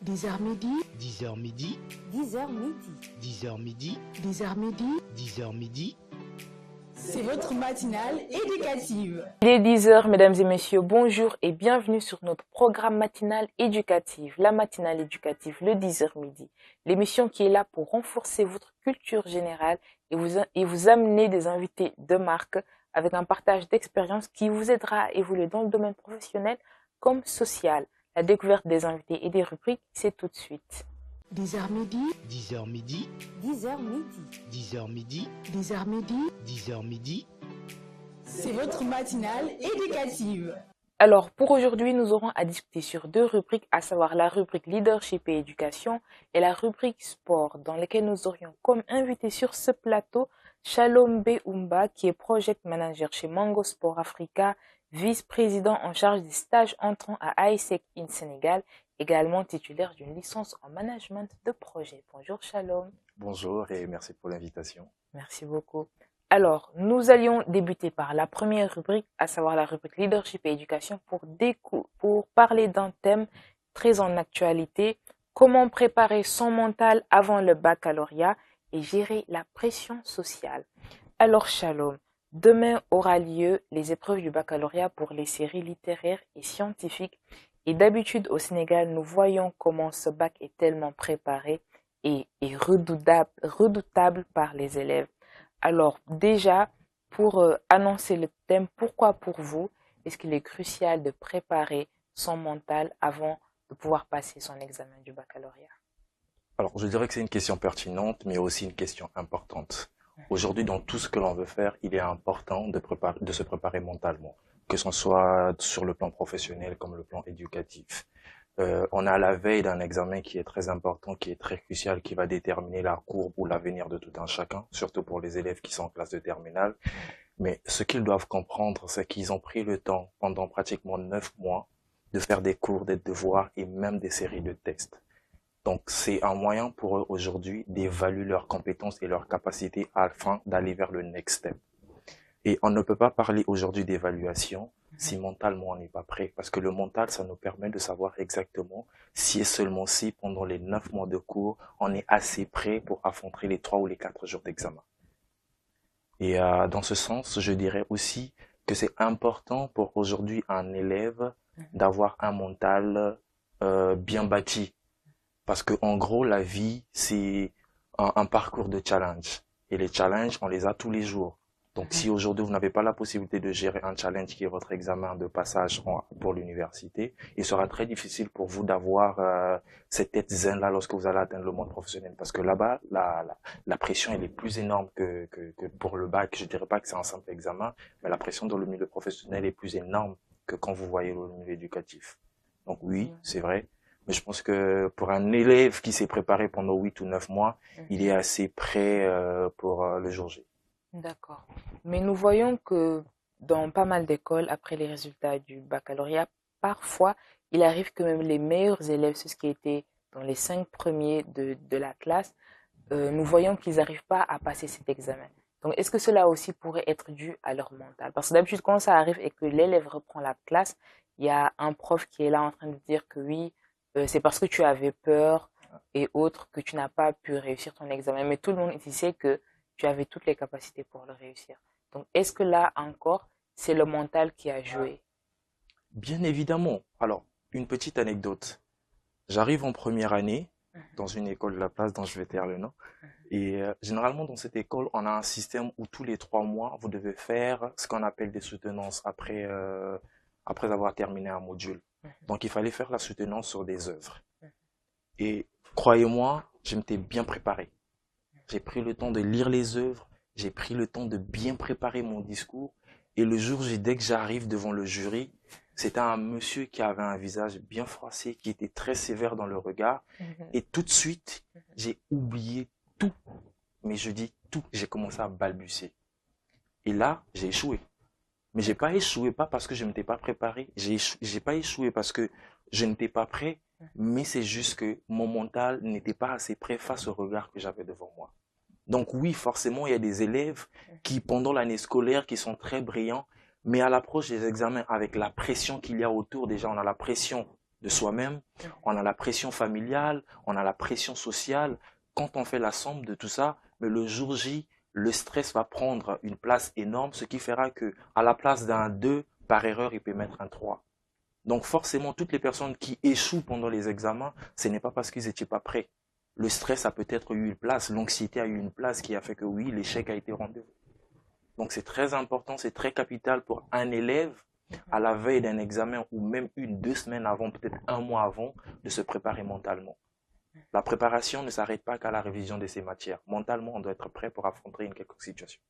10h midi, 10h midi, 10h midi, 10h midi, 10h midi, 10h midi. c'est votre matinale éducative. Il est 10h, mesdames et messieurs, bonjour et bienvenue sur notre programme matinal éducatif, la matinale éducative, le 10h midi. L'émission qui est là pour renforcer votre culture générale et vous amener des invités de marque avec un partage d'expériences qui vous aidera à évoluer dans le domaine professionnel comme social. La découverte des invités et des rubriques, c'est tout de suite. 10h midi, 10h midi, 10h midi, 10h midi, 10h midi, 10h midi. c'est votre matinale éducative. Alors, pour aujourd'hui, nous aurons à discuter sur deux rubriques, à savoir la rubrique leadership et éducation et la rubrique sport, dans lesquelles nous aurions comme invité sur ce plateau Shalom Beumba, qui est project manager chez Mango Sport Africa, vice-président en charge des stages entrants à AISEC in Sénégal, également titulaire d'une licence en management de projet. Bonjour Shalom. Bonjour et merci pour l'invitation. Merci beaucoup. Alors, nous allions débuter par la première rubrique, à savoir la rubrique leadership et éducation, pour parler d'un thème très en actualité, comment préparer son mental avant le baccalauréat et gérer la pression sociale. Alors Shalom, demain aura lieu les épreuves du baccalauréat pour les séries littéraires et scientifiques. Et d'habitude au Sénégal, nous voyons comment ce bac est tellement préparé et redoutable par les élèves. Alors déjà, pour annoncer le thème, pourquoi pour vous est-ce qu'il est crucial de préparer son mental avant de pouvoir passer son examen du baccalauréat? Alors, je dirais que c'est une question pertinente, mais aussi une question importante. Aujourd'hui, dans tout ce que l'on veut faire, il est important de se préparer mentalement, que ce soit sur le plan professionnel comme le plan éducatif. On est à la veille d'un examen qui est très important, qui est très crucial, qui va déterminer la courbe ou l'avenir de tout un chacun, surtout pour les élèves qui sont en classe de terminale. Mais ce qu'ils doivent comprendre, c'est qu'ils ont pris le temps, pendant pratiquement 9 mois, de faire des cours, des devoirs et même des séries de tests. Donc, c'est un moyen pour eux aujourd'hui d'évaluer leurs compétences et leurs capacités afin d'aller vers le next step. Et on ne peut pas parler aujourd'hui d'évaluation si mentalement on n'est pas prêt. Parce que le mental, ça nous permet de savoir exactement si et seulement si pendant les 9 mois de cours, on est assez prêt pour affronter les 3 ou les 4 jours d'examen. Et dans ce sens, je dirais aussi que c'est important pour aujourd'hui un élève d'avoir un mental bien bâti. Parce que en gros, la vie, c'est un parcours de challenge. Et les challenges, on les a tous les jours. Donc, si aujourd'hui, vous n'avez pas la possibilité de gérer un challenge qui est votre examen de passage pour l'université, il sera très difficile pour vous d'avoir cette tête zen-là lorsque vous allez atteindre le monde professionnel. Parce que là-bas, la pression, elle est plus énorme que pour le bac. Je dirais pas que c'est un simple examen, mais la pression dans le milieu professionnel est plus énorme que quand vous voyez le milieu éducatif. Donc oui, c'est vrai. Mais je pense que pour un élève qui s'est préparé pendant 8 ou 9 mois, il est assez prêt pour le jour J. D'accord. Mais nous voyons que dans pas mal d'écoles, après les résultats du baccalauréat, parfois, il arrive que même les meilleurs élèves, ceux qui étaient dans les 5 premiers de la classe, nous voyons qu'ils n'arrivent pas à passer cet examen. Donc, est-ce que cela aussi pourrait être dû à leur mental? Parce que d'habitude, quand ça arrive et que l'élève reprend la classe, il y a un prof qui est là en train de dire que oui, c'est parce que tu avais peur et autres que tu n'as pas pu réussir ton examen. Mais tout le monde ici sait que tu avais toutes les capacités pour le réussir. Donc, est-ce que là encore, c'est le mental qui a joué? Bien évidemment. Alors, une petite anecdote. J'arrive en première année dans une école de la place dont je vais taire le nom. Et généralement, dans cette école, on a un système où tous les 3 mois, vous devez faire ce qu'on appelle des soutenances après avoir terminé un module. Donc, il fallait faire la soutenance sur des œuvres. Et croyez-moi, je m'étais bien préparé. J'ai pris le temps de lire les œuvres, j'ai pris le temps de bien préparer mon discours. Et le jour J, dès que j'arrive devant le jury, c'était un monsieur qui avait un visage bien froissé, qui était très sévère dans le regard. Et tout de suite, j'ai oublié tout. Mais je dis tout, j'ai commencé à balbutier. Et là, j'ai échoué. Mais j'ai pas échoué, pas parce que je ne m'étais pas préparé. J'ai pas échoué parce que je n'étais pas prêt. Mais c'est juste que mon mental n'était pas assez prêt face au regard que j'avais devant moi. Donc oui, forcément, il y a des élèves qui, pendant l'année scolaire, qui sont très brillants, mais à l'approche des examens, avec la pression qu'il y a autour, déjà, on a la pression de soi-même, on a la pression familiale, on a la pression sociale. Quand on fait la somme de tout ça, mais le jour J, le stress va prendre une place énorme, ce qui fera que à la place d'un 2, par erreur, il peut mettre un 3. Donc forcément, toutes les personnes qui échouent pendant les examens, ce n'est pas parce qu'ils n'étaient pas prêts. Le stress a peut-être eu une place, l'anxiété a eu une place qui a fait que oui, l'échec a été rendez-vous. Donc c'est très important, c'est très capital pour un élève à la veille d'un examen ou même 1-2 semaines avant, peut-être 1 mois avant, de se préparer mentalement. La préparation ne s'arrête pas qu'à la révision de ces matières. Mentalement, on doit être prêt pour affronter une quelconque situation.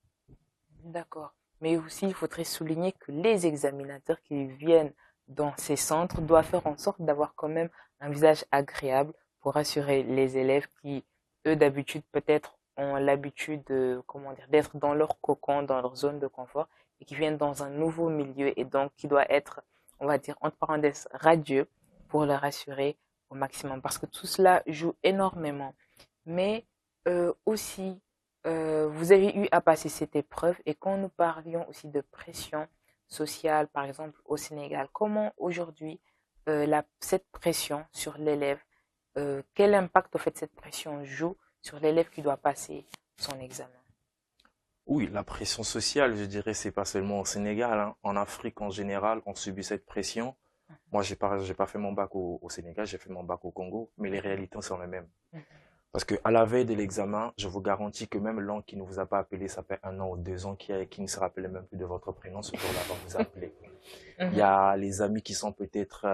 D'accord. Mais aussi, il faudrait souligner que les examinateurs qui viennent dans ces centres doivent faire en sorte d'avoir quand même un visage agréable pour rassurer les élèves qui, eux, d'habitude, peut-être ont l'habitude d'être dans leur cocon, dans leur zone de confort et qui viennent dans un nouveau milieu et donc qui doit être, on va dire, entre parenthèses, radieux pour les rassurer au maximum parce que tout cela joue énormément. Mais aussi, vous avez eu à passer cette épreuve et quand nous parlions aussi de pression sociale, par exemple au Sénégal, comment aujourd'hui cette pression sur l'élève, quel impact en fait cette pression joue sur l'élève qui doit passer son examen? Oui, la pression sociale, je dirais, c'est pas seulement au Sénégal, hein. En Afrique en général, on subit cette pression. Moi, j'ai pas fait mon bac au Sénégal, j'ai fait mon bac au Congo, mais les réalités sont les mêmes. Parce que à la veille de l'examen, je vous garantis que même l'un qui ne vous a pas appelé, ça fait 1 an ou 2 ans, qui ne se rappelle même plus de votre prénom, ce jour-là va vous appeler. Il y a les amis qui sont peut-être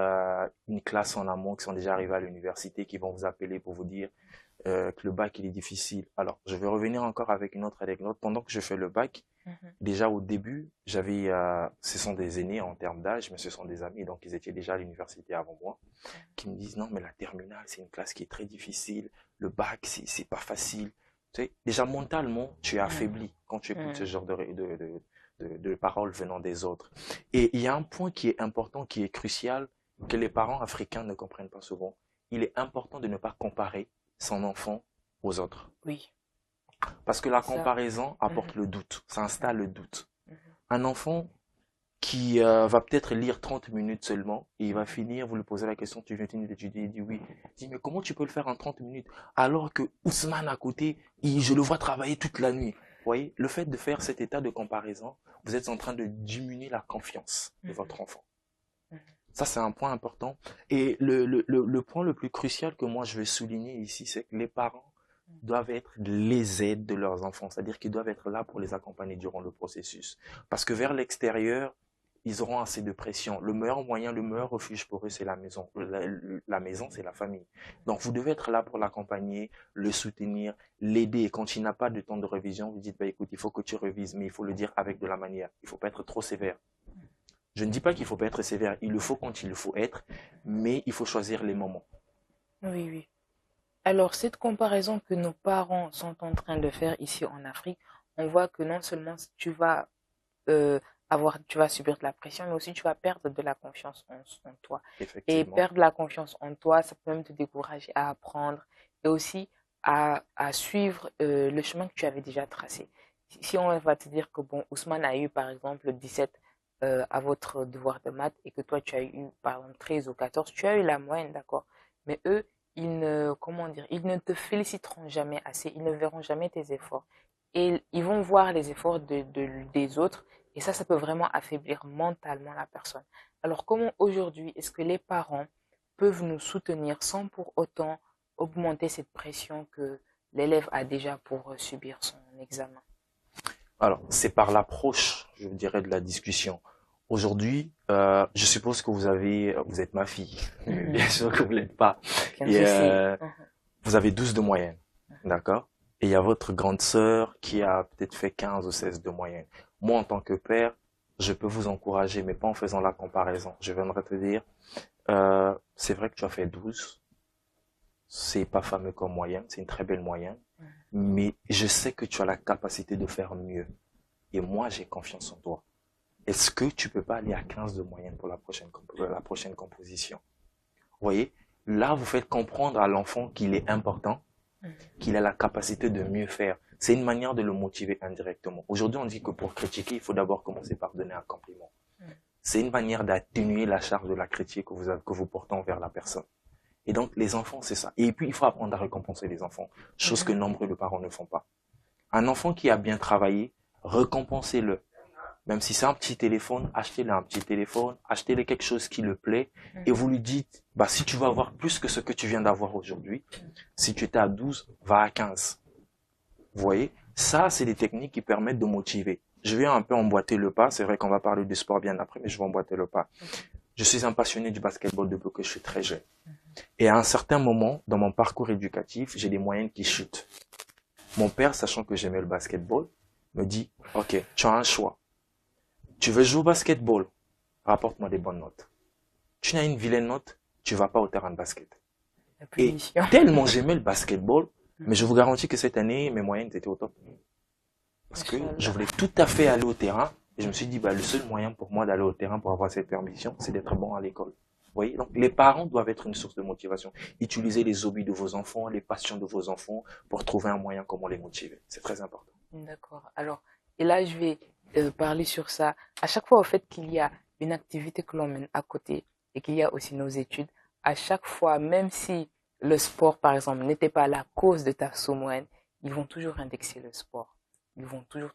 une classe en amont, qui sont déjà arrivés à l'université, qui vont vous appeler pour vous dire que le bac il est difficile. Alors, je vais revenir encore avec une autre anecdote. Pendant que je fais le bac, déjà au début, ce sont des aînés en termes d'âge, mais ce sont des amis, donc ils étaient déjà à l'université avant moi, qui me disent non, mais la terminale, c'est une classe qui est très difficile. Le bac, c'est pas facile. Tu sais, déjà mentalement, tu es affaibli quand tu écoutes ce genre de paroles venant des autres. Et il y a un point qui est important, qui est crucial, que les parents africains ne comprennent pas souvent. Il est important de ne pas comparer son enfant aux autres. Oui. Parce que la comparaison apporte le doute, ça installe le doute. Un enfant qui va peut-être lire 30 minutes seulement, et il va finir, vous lui posez la question, tu viens d'étudier, il dit oui. Il dit, mais comment tu peux le faire en 30 minutes alors que Ousmane à côté, je le vois travailler toute la nuit. Vous voyez, le fait de faire cet état de comparaison, vous êtes en train de diminuer la confiance de votre enfant. Ça, c'est un point important. Et le point le plus crucial que moi je vais souligner ici, c'est que les parents doivent être les aides de leurs enfants, c'est-à-dire qu'ils doivent être là pour les accompagner durant le processus. Parce que vers l'extérieur, ils auront assez de pression. Le meilleur moyen, le meilleur refuge pour eux, c'est la maison. La maison, c'est la famille. Donc, vous devez être là pour l'accompagner, le soutenir, l'aider. Et quand il n'a pas de temps de révision, vous dites, bah, écoute, il faut que tu révises, mais il faut le dire avec de la manière. Il ne faut pas être trop sévère. Je ne dis pas qu'il ne faut pas être sévère. Il le faut quand il le faut être, mais il faut choisir les moments. Oui, oui. Alors, cette comparaison que nos parents sont en train de faire ici en Afrique, on voit que non seulement tu vas subir de la pression, mais aussi tu vas perdre de la confiance en toi. Et perdre la confiance en toi, ça peut même te décourager à apprendre et aussi à suivre le chemin que tu avais déjà tracé. Si on va te dire que bon, Ousmane a eu par exemple 17 à votre devoir de maths et que toi tu as eu par exemple 13 ou 14, tu as eu la moyenne, d'accord. Mais eux, ils ne te féliciteront jamais assez, ils ne verront jamais tes efforts. Et ils vont voir les efforts des autres et ça peut vraiment affaiblir mentalement la personne. Alors comment aujourd'hui est-ce que les parents peuvent nous soutenir sans pour autant augmenter cette pression que l'élève a déjà pour subir son examen? Alors, c'est par l'approche, je dirais, de la discussion. Aujourd'hui, je suppose que vous êtes ma fille. Bien sûr que vous l'êtes pas. Et, vous avez 12 de moyenne, d'accord? Et il y a votre grande sœur qui a peut-être fait 15 ou 16 de moyenne. Moi, en tant que père, je peux vous encourager, mais pas en faisant la comparaison. Je viendrai te dire, c'est vrai que tu as fait 12. C'est pas fameux comme moyenne, c'est une très belle moyenne. Mais je sais que tu as la capacité de faire mieux. Et moi, j'ai confiance en toi. Est-ce que tu peux pas aller à 15 de moyenne pour la prochaine composition? Vous voyez, là, vous faites comprendre à l'enfant qu'il est important, qu'il a la capacité de mieux faire. C'est une manière de le motiver indirectement. Aujourd'hui, on dit que pour critiquer, il faut d'abord commencer par donner un compliment. c'est une manière d'atténuer la charge de la critique que vous portez envers la personne. Et donc, les enfants, c'est ça. Et puis, il faut apprendre à récompenser les enfants, chose que nombreux de parents ne font pas. Un enfant qui a bien travaillé, récompensez-le. Même si c'est un petit téléphone, achetez-le un petit téléphone, achetez-le quelque chose qui le plaît, et vous lui dites, bah, si tu veux avoir plus que ce que tu viens d'avoir aujourd'hui, si tu étais à 12, va à 15. Vous voyez? Ça, c'est des techniques qui permettent de motiver. Je vais un peu emboîter le pas. C'est vrai qu'on va parler du sport bien après, mais je vais emboîter le pas. Je suis un passionné du basketball depuis que je suis très jeune. Et à un certain moment, dans mon parcours éducatif, j'ai des moyennes qui chutent. Mon père, sachant que j'aimais le basketball, me dit, OK, tu as un choix. Tu veux jouer au basketball? Rapporte-moi des bonnes notes. Tu n'as une vilaine note, tu vas pas au terrain de basket. Et tellement j'aimais le basketball, mais je vous garantis que cette année, mes moyennes étaient au top. Parce que je voulais tout à fait aller au terrain. Et je me suis dit, bah, le seul moyen pour moi d'aller au terrain pour avoir cette permission, c'est d'être bon à l'école. Vous voyez? Donc, les parents doivent être une source de motivation. Utilisez les hobbies de vos enfants, les passions de vos enfants pour trouver un moyen comment les motiver. C'est très important. D'accord. Alors, et là, je vais parler sur ça. À chaque fois, au fait qu'il y a une activité que l'on mène à côté et qu'il y a aussi nos études, à chaque fois, même si le sport, par exemple, n'était pas la cause de ta sous-moyenne, ils vont toujours indexer le sport. Ils vont toujours.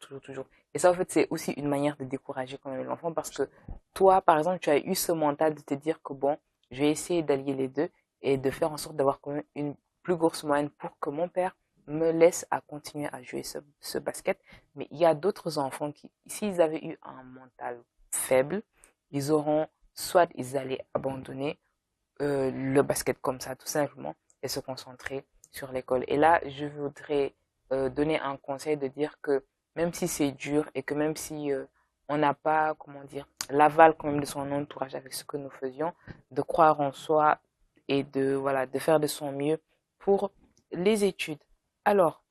Et ça, en fait, c'est aussi une manière de décourager quand même l'enfant parce que toi, par exemple, tu as eu ce mental de te dire que bon, je vais essayer d'allier les deux et de faire en sorte d'avoir quand même une plus grosse moyenne pour que mon père me laisse à continuer à jouer ce basket. Mais il y a d'autres enfants qui, s'ils avaient eu un mental faible, ils auront, soit ils allaient abandonner le basket comme ça, tout simplement, et se concentrer sur l'école. Et là, je voudrais donner un conseil de dire que même si c'est dur et que même si on n'a pas, comment dire, l'aval quand même de son entourage avec ce que nous faisions, de croire en soi et de, voilà, de faire de son mieux pour les études. Alors,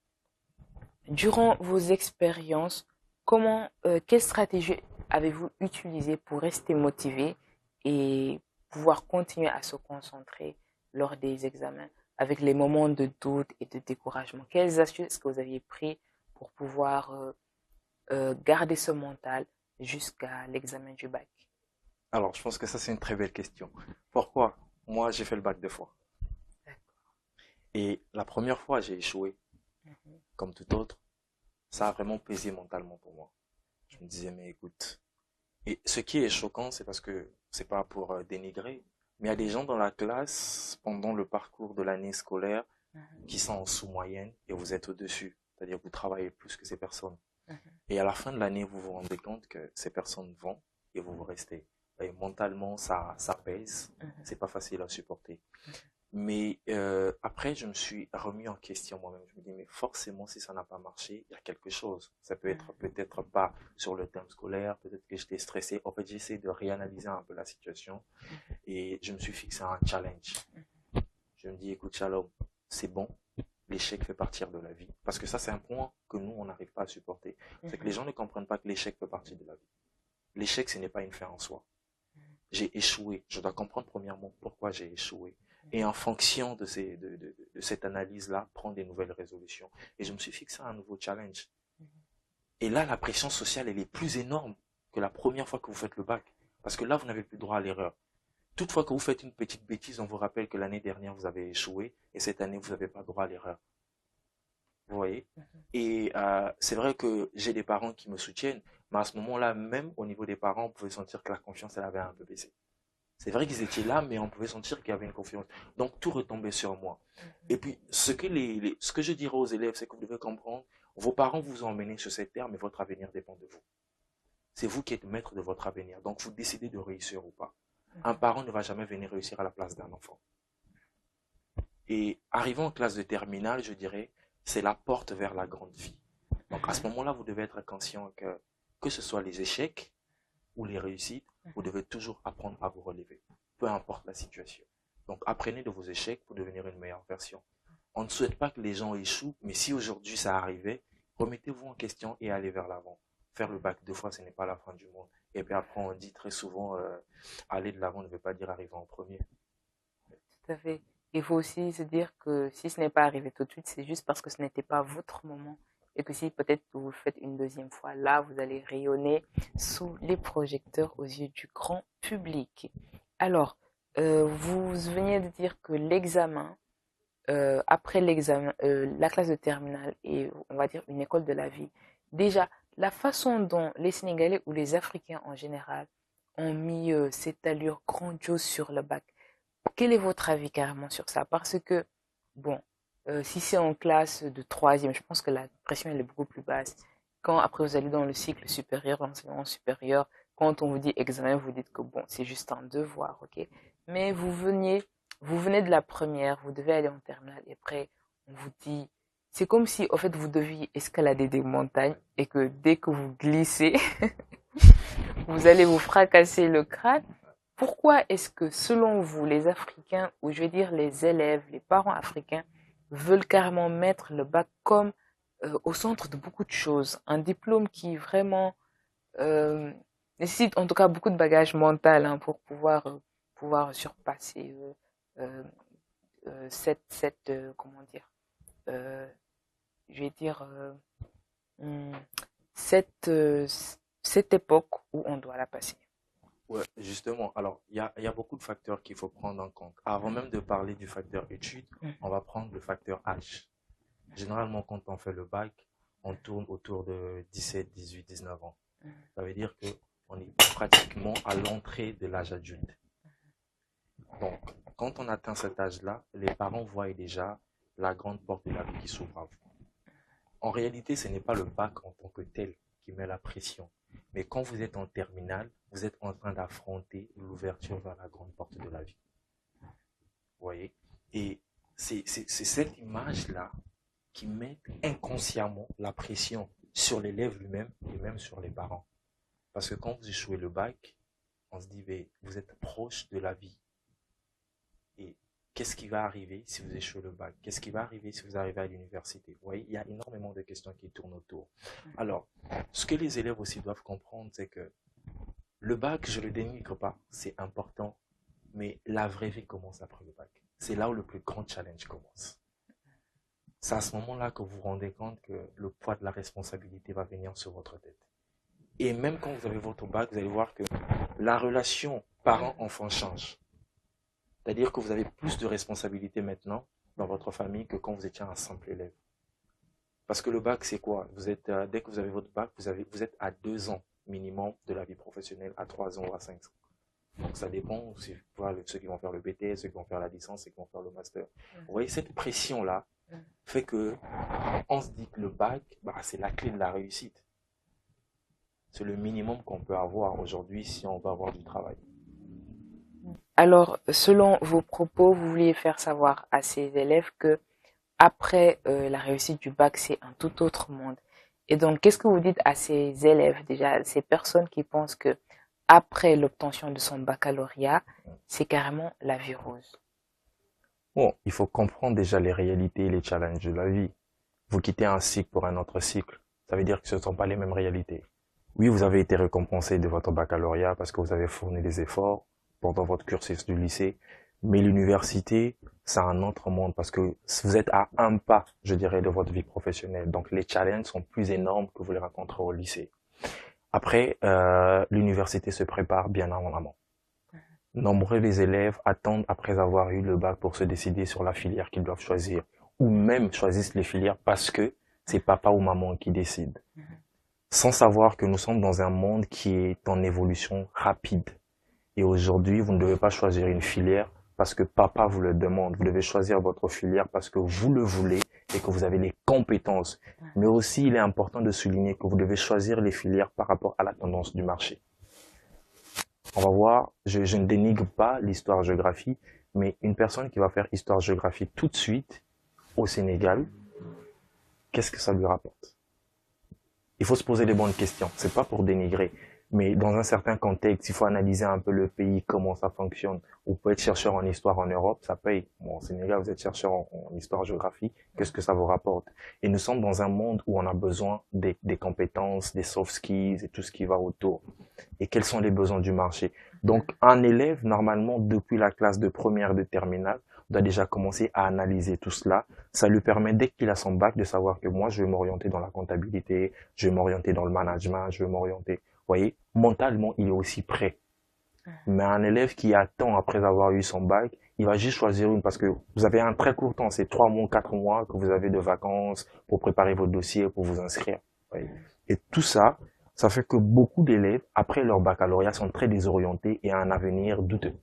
durant vos expériences, quelle stratégie avez-vous utilisée pour rester motivé et pouvoir continuer à se concentrer lors des examens avec les moments de doute et de découragement? Quelles astuces est-ce que vous aviez prises pour pouvoir garder ce mental jusqu'à l'examen du bac? Alors, je pense que ça, c'est une très belle question. Pourquoi? Moi, j'ai fait le bac 2 fois. Et la première fois, j'ai échoué. Comme tout autre. Ça a vraiment pesé mentalement pour moi. Je me disais, mais écoute. Et ce qui est choquant, c'est parce que c'est pas pour dénigrer, mais il y a des gens dans la classe, pendant le parcours de l'année scolaire, qui sont en sous-moyenne et vous êtes au-dessus. C'est-à-dire que vous travaillez plus que ces personnes. Et à la fin de l'année, vous vous rendez compte que ces personnes vont et vous restez. Et mentalement, ça pèse. C'est pas facile à supporter. Mais après, je me suis remis en question moi-même. Je me dis, mais forcément, si ça n'a pas marché, il y a quelque chose. Ça peut être peut-être pas sur le thème scolaire, peut-être que j'étais stressé. En fait, j'essaie de réanalyser un peu la situation et je me suis fixé un challenge. Je me dis, écoute, Shalom, c'est bon. L'échec fait partie de la vie. Parce que ça, c'est un point que nous, on n'arrive pas à supporter. C'est que les gens ne comprennent pas que l'échec fait partie de la vie. L'échec, ce n'est pas une fin en soi. J'ai échoué. Je dois comprendre premièrement pourquoi j'ai échoué. Et en fonction de cette analyse-là, prendre des nouvelles résolutions. Et je me suis fixé un nouveau challenge. Et là, la pression sociale, elle est plus énorme que la première fois que vous faites le bac. Parce que là, vous n'avez plus droit à l'erreur. Toutefois que vous faites une petite bêtise, on vous rappelle que l'année dernière, vous avez échoué. Et cette année, vous n'avez pas droit à l'erreur. Vous voyez? Et c'est vrai que j'ai des parents qui me soutiennent. Mais à ce moment-là, même au niveau des parents, on pouvait sentir que la confiance, elle avait un peu baissé. C'est vrai qu'ils étaient là, mais on pouvait sentir qu'il y avait une confiance. Donc, tout retombait sur moi. Et puis, ce que je dirais aux élèves, c'est que vous devez comprendre, vos parents vous ont emmené sur cette terre, mais votre avenir dépend de vous. C'est vous qui êtes maître de votre avenir. Donc, vous décidez de réussir ou pas. Un parent ne va jamais venir réussir à la place d'un enfant. Et arrivant en classe de terminale, je dirais, c'est la porte vers la grande vie. Donc, à ce moment-là, vous devez être conscient que ce soit les échecs ou les réussites, vous devez toujours apprendre à vous relever, peu importe la situation. Donc, apprenez de vos échecs pour devenir une meilleure version. On ne souhaite pas que les gens échouent, mais si aujourd'hui ça arrivait, remettez-vous en question et allez vers l'avant. Faire le bac 2 fois, ce n'est pas la fin du monde. Et puis après, on dit très souvent, aller de l'avant ne veut pas dire arriver en premier. Tout à fait. Il faut aussi se dire que si ce n'est pas arrivé tout de suite, c'est juste parce que ce n'était pas votre moment et que si peut-être vous le faites une deuxième fois, là, vous allez rayonner sous les projecteurs aux yeux du grand public. Alors, vous veniez de dire que l'examen, après l'examen, la classe de terminale est, on va dire, une école de la vie. Déjà, la façon dont les Sénégalais ou les Africains en général ont mis cette allure grandiose sur le bac, quel est votre avis carrément sur ça? Parce que, bon, si c'est en classe de troisième, je pense que la pression elle est beaucoup plus basse. Quand après vous allez dans le cycle supérieur, l'enseignement supérieur, quand on vous dit examen, vous dites que bon, c'est juste un devoir, ok? Mais vous venez de la première, vous devez aller en terminale, et après on vous dit, c'est comme si en fait vous deviez escalader des montagnes et que dès que vous glissez, vous allez vous fracasser le crâne. Pourquoi est-ce que, selon vous, les Africains, ou je vais dire les élèves, les parents africains, veulent carrément mettre le bac comme au centre de beaucoup de choses? Un diplôme qui vraiment nécessite en tout cas beaucoup de bagage mental hein, pour pouvoir surpasser comment dire, je vais dire, cette époque où on doit la passer. Ouais, justement. Alors, il y a beaucoup de facteurs qu'il faut prendre en compte. Avant même de parler du facteur études, on va prendre le facteur âge. Généralement, quand on fait le bac, on tourne autour de 17, 18, 19 ans. Ça veut dire qu'on est pratiquement à l'entrée de l'âge adulte. Donc, quand on atteint cet âge-là, les parents voient déjà la grande porte de la vie qui s'ouvre à vous. En réalité, ce n'est pas le bac en tant que tel qui met la pression. Mais quand vous êtes en terminale, vous êtes en train d'affronter l'ouverture vers la grande porte de la vie. Vous voyez? Et c'est cette image-là qui met inconsciemment la pression sur l'élève lui-même et même sur les parents. Parce que quand vous échouez le bac, on se dit, mais vous êtes proche de la vie. Et qu'est-ce qui va arriver si vous échouez le bac? Qu'est-ce qui va arriver si vous arrivez à l'université? Vous voyez, il y a énormément de questions qui tournent autour. Alors, ce que les élèves aussi doivent comprendre, c'est que le bac, je ne le dénigre pas, c'est important, mais la vraie vie commence après le bac. C'est là où le plus grand challenge commence. C'est à ce moment-là que vous vous rendez compte que le poids de la responsabilité va venir sur votre tête. Et même quand vous avez votre bac, vous allez voir que la relation parent-enfant change. C'est-à-dire que vous avez plus de responsabilités maintenant dans votre famille que quand vous étiez un simple élève. Parce que le bac, c'est quoi? Vous êtes, dès que vous avez votre bac, vous êtes à 2 ans minimum de la vie professionnelle, à 3 ans ou à 5 ans. Donc ça dépend, ceux qui vont faire le BTS, ceux qui vont faire la licence, ceux qui vont faire le master. Vous voyez, cette pression-là fait que on se dit que le bac, c'est la clé de la réussite. C'est le minimum qu'on peut avoir aujourd'hui si on veut avoir du travail. Alors, selon vos propos, vous vouliez faire savoir à ces élèves que après la réussite du bac, c'est un tout autre monde. Et donc, qu'est-ce que vous dites à ces élèves, déjà, ces personnes qui pensent que après l'obtention de son baccalauréat, c'est carrément la vie rose? Bon, il faut comprendre déjà les réalités et les challenges de la vie. Vous quittez un cycle pour un autre cycle. Ça veut dire que ce ne sont pas les mêmes réalités. Oui, vous avez été récompensé de votre baccalauréat parce que vous avez fourni des efforts pendant votre cursus du lycée. Mais l'université, c'est un autre monde parce que vous êtes à un pas, je dirais, de votre vie professionnelle. Donc, les challenges sont plus énormes que vous les rencontrez au lycée. Après, l'université se prépare bien en amont. Nombreux des élèves attendent après avoir eu le bac pour se décider sur la filière qu'ils doivent choisir. Ou même choisissent les filières parce que c'est papa ou maman qui décident. Sans savoir que nous sommes dans un monde qui est en évolution rapide. Et aujourd'hui, vous ne devez pas choisir une filière parce que papa vous le demande. Vous devez choisir votre filière parce que vous le voulez et que vous avez les compétences. Mais aussi, il est important de souligner que vous devez choisir les filières par rapport à la tendance du marché. On va voir, je ne dénigre pas l'histoire-géographie, mais une personne qui va faire histoire-géographie tout de suite au Sénégal, qu'est-ce que ça lui rapporte? Il faut se poser les bonnes questions. C'est pas pour dénigrer. Mais dans un certain contexte, il faut analyser un peu le pays, comment ça fonctionne. Vous pouvez être chercheur en histoire en Europe, ça paye. Bon, au Sénégal, vous êtes chercheur en histoire-géographie, qu'est-ce que ça vous rapporte? Et nous sommes dans un monde où on a besoin des compétences, des soft skills et tout ce qui va autour. Et quels sont les besoins du marché? Donc, un élève, normalement, depuis la classe de première de terminale, doit déjà commencer à analyser tout cela. Ça lui permet, dès qu'il a son bac, de savoir que moi, je vais m'orienter dans la comptabilité, je vais m'orienter dans le management, je vais m'orienter. Vous voyez, mentalement, il est aussi prêt. Mais un élève qui attend après avoir eu son bac, il va juste choisir une parce que vous avez un très court temps, c'est 3 mois, 4 mois que vous avez de vacances pour préparer votre dossier, pour vous inscrire. Vous voyez. Et tout ça, ça fait que beaucoup d'élèves, après leur baccalauréat, sont très désorientés et ont un avenir douteux.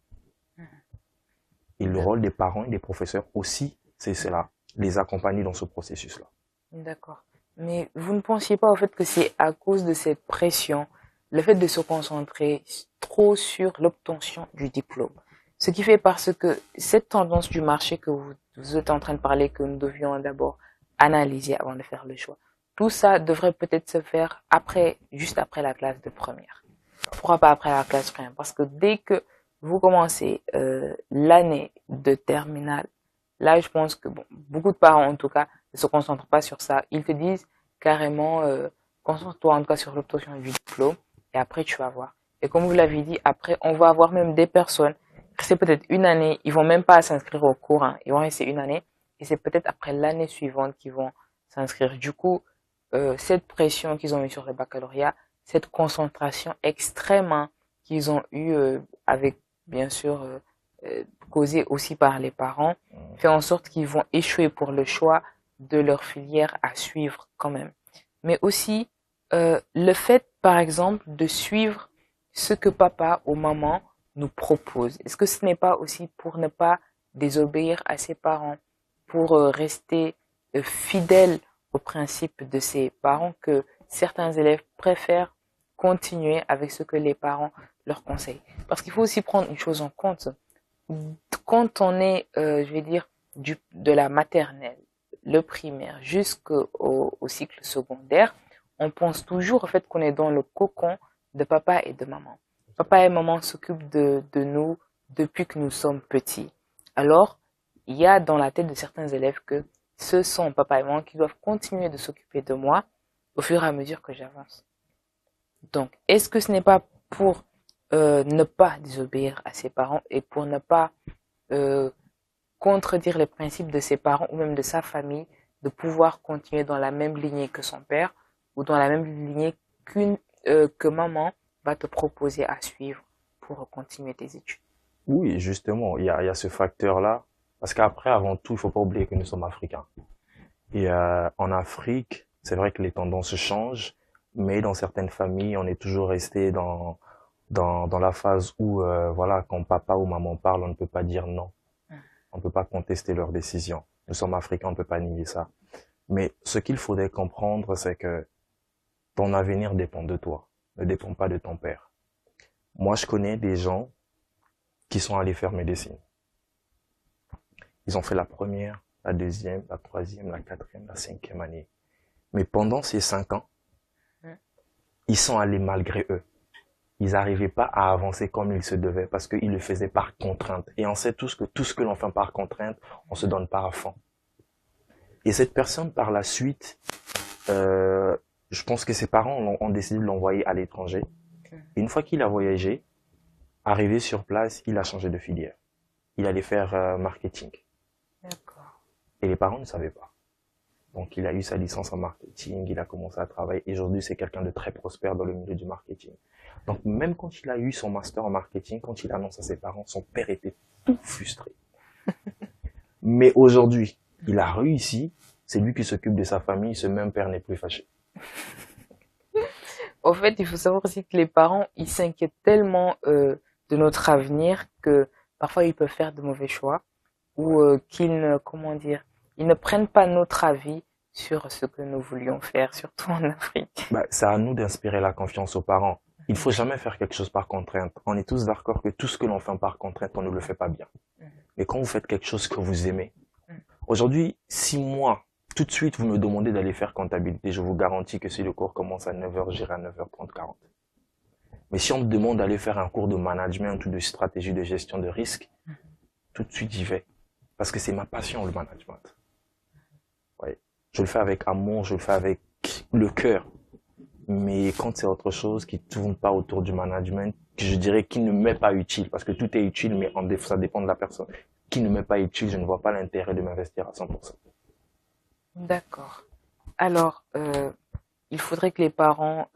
Et le rôle des parents et des professeurs aussi, c'est cela, les accompagner dans ce processus-là. D'accord. Mais vous ne pensiez pas au fait que c'est à cause de cette pression, le fait de se concentrer trop sur l'obtention du diplôme. Ce qui fait parce que cette tendance du marché que vous êtes en train de parler, que nous devions d'abord analyser avant de faire le choix, tout ça devrait peut-être se faire après, juste après la classe de première. Pourquoi pas après la classe première? Parce que dès que vous commencez l'année de terminale, là je pense que bon, beaucoup de parents en tout cas ne se concentrent pas sur ça. Ils te disent carrément concentre-toi en tout cas sur l'obtention du diplôme et après tu vas voir. Et comme vous l'avez dit, après on va avoir même des personnes, c'est peut-être une année, ils vont même pas s'inscrire au cours, hein, ils vont rester une année et c'est peut-être après l'année suivante qu'ils vont s'inscrire. Du coup, cette pression qu'ils ont eue sur le baccalauréat, cette concentration extrême qu'ils ont eue avec bien sûr causée aussi par les parents, fait en sorte qu'ils vont échouer pour le choix de leur filière à suivre quand même. Mais aussi le fait par exemple de suivre ce que papa ou maman nous propose. Est-ce que ce n'est pas aussi pour ne pas désobéir à ses parents, pour rester fidèle aux principes de ses parents, que certains élèves préfèrent continuer avec ce que les parents leur conseillent? Parce qu'il faut aussi prendre une chose en compte. Quand on est, je vais dire, de la maternelle, le primaire, jusqu'au cycle secondaire, on pense toujours au fait qu'on est dans le cocon de papa et de maman. Papa et maman s'occupent de nous depuis que nous sommes petits. Alors, il y a dans la tête de certains élèves que ce sont papa et maman qui doivent continuer de s'occuper de moi au fur et à mesure que j'avance. Donc, est-ce que ce n'est pas pour ne pas désobéir à ses parents et pour ne pas contredire les principes de ses parents ou même de sa famille, de pouvoir continuer dans la même lignée que son père ou dans la même lignée que maman va te proposer à suivre pour continuer tes études? Oui, justement, il y a ce facteur-là. Parce qu'après, avant tout, il faut pas oublier que nous sommes africains. Et en Afrique, c'est vrai que les tendances changent, mais dans certaines familles, on est toujours resté dans la phase où, voilà, quand papa ou maman parle, on ne peut pas dire non. On ne peut pas contester leurs décisions. Nous sommes africains, on ne peut pas nier ça. Mais ce qu'il faudrait comprendre, c'est que ton avenir dépend de toi, ne dépend pas de ton père. Moi, je connais des gens qui sont allés faire médecine. Ils ont fait la première, la deuxième, la troisième, la quatrième, la cinquième année. Mais pendant ces 5 ans, ils sont allés malgré eux. Ils n'arrivaient pas à avancer comme ils se devaient parce qu'ils le faisaient par contrainte. Et on sait tous que tout ce que l'on fait par contrainte, on se donne pas à fond. Et cette personne, par la suite, je pense que ses parents ont décidé de l'envoyer à l'étranger. Et une fois qu'il a voyagé, arrivé sur place, il a changé de filière. Il allait faire marketing. D'accord. Et les parents ne savaient pas. Donc, il a eu sa licence en marketing, il a commencé à travailler. Et aujourd'hui, c'est quelqu'un de très prospère dans le milieu du marketing. Donc, même quand il a eu son master en marketing, quand il annonce à ses parents, son père était tout frustré. Mais aujourd'hui, il a réussi. C'est lui qui s'occupe de sa famille. Ce même père n'est plus fâché. Au fait, il faut savoir aussi que les parents, ils s'inquiètent tellement de notre avenir que parfois ils peuvent faire de mauvais choix ou qu'ils ne, comment dire, ils ne prennent pas notre avis sur ce que nous voulions faire, surtout en Afrique. Bah, c'est à nous d'inspirer la confiance aux parents. Il faut jamais faire quelque chose par contrainte. On est tous d'accord que tout ce que l'on fait par contrainte, on ne le fait pas bien. Mais quand vous faites quelque chose que vous aimez, aujourd'hui, si moi, tout de suite, vous me demandez d'aller faire comptabilité, je vous garantis que si le cours commence à 9h, j'irai à 9h30, 40. Mais si on me demande d'aller faire un cours de management ou de stratégie de gestion de risque, tout de suite j'y vais. Parce que c'est ma passion, le management. Ouais. Je le fais avec amour, je le fais avec le cœur. Mais quand c'est autre chose qui tourne pas autour du management, je dirais qui ne m'est pas utile, parce que tout est utile, mais ça dépend de la personne. qui ne m'est pas utile, je ne vois pas l'intérêt de m'investir à 100%. D'accord. Alors, il faudrait que les parents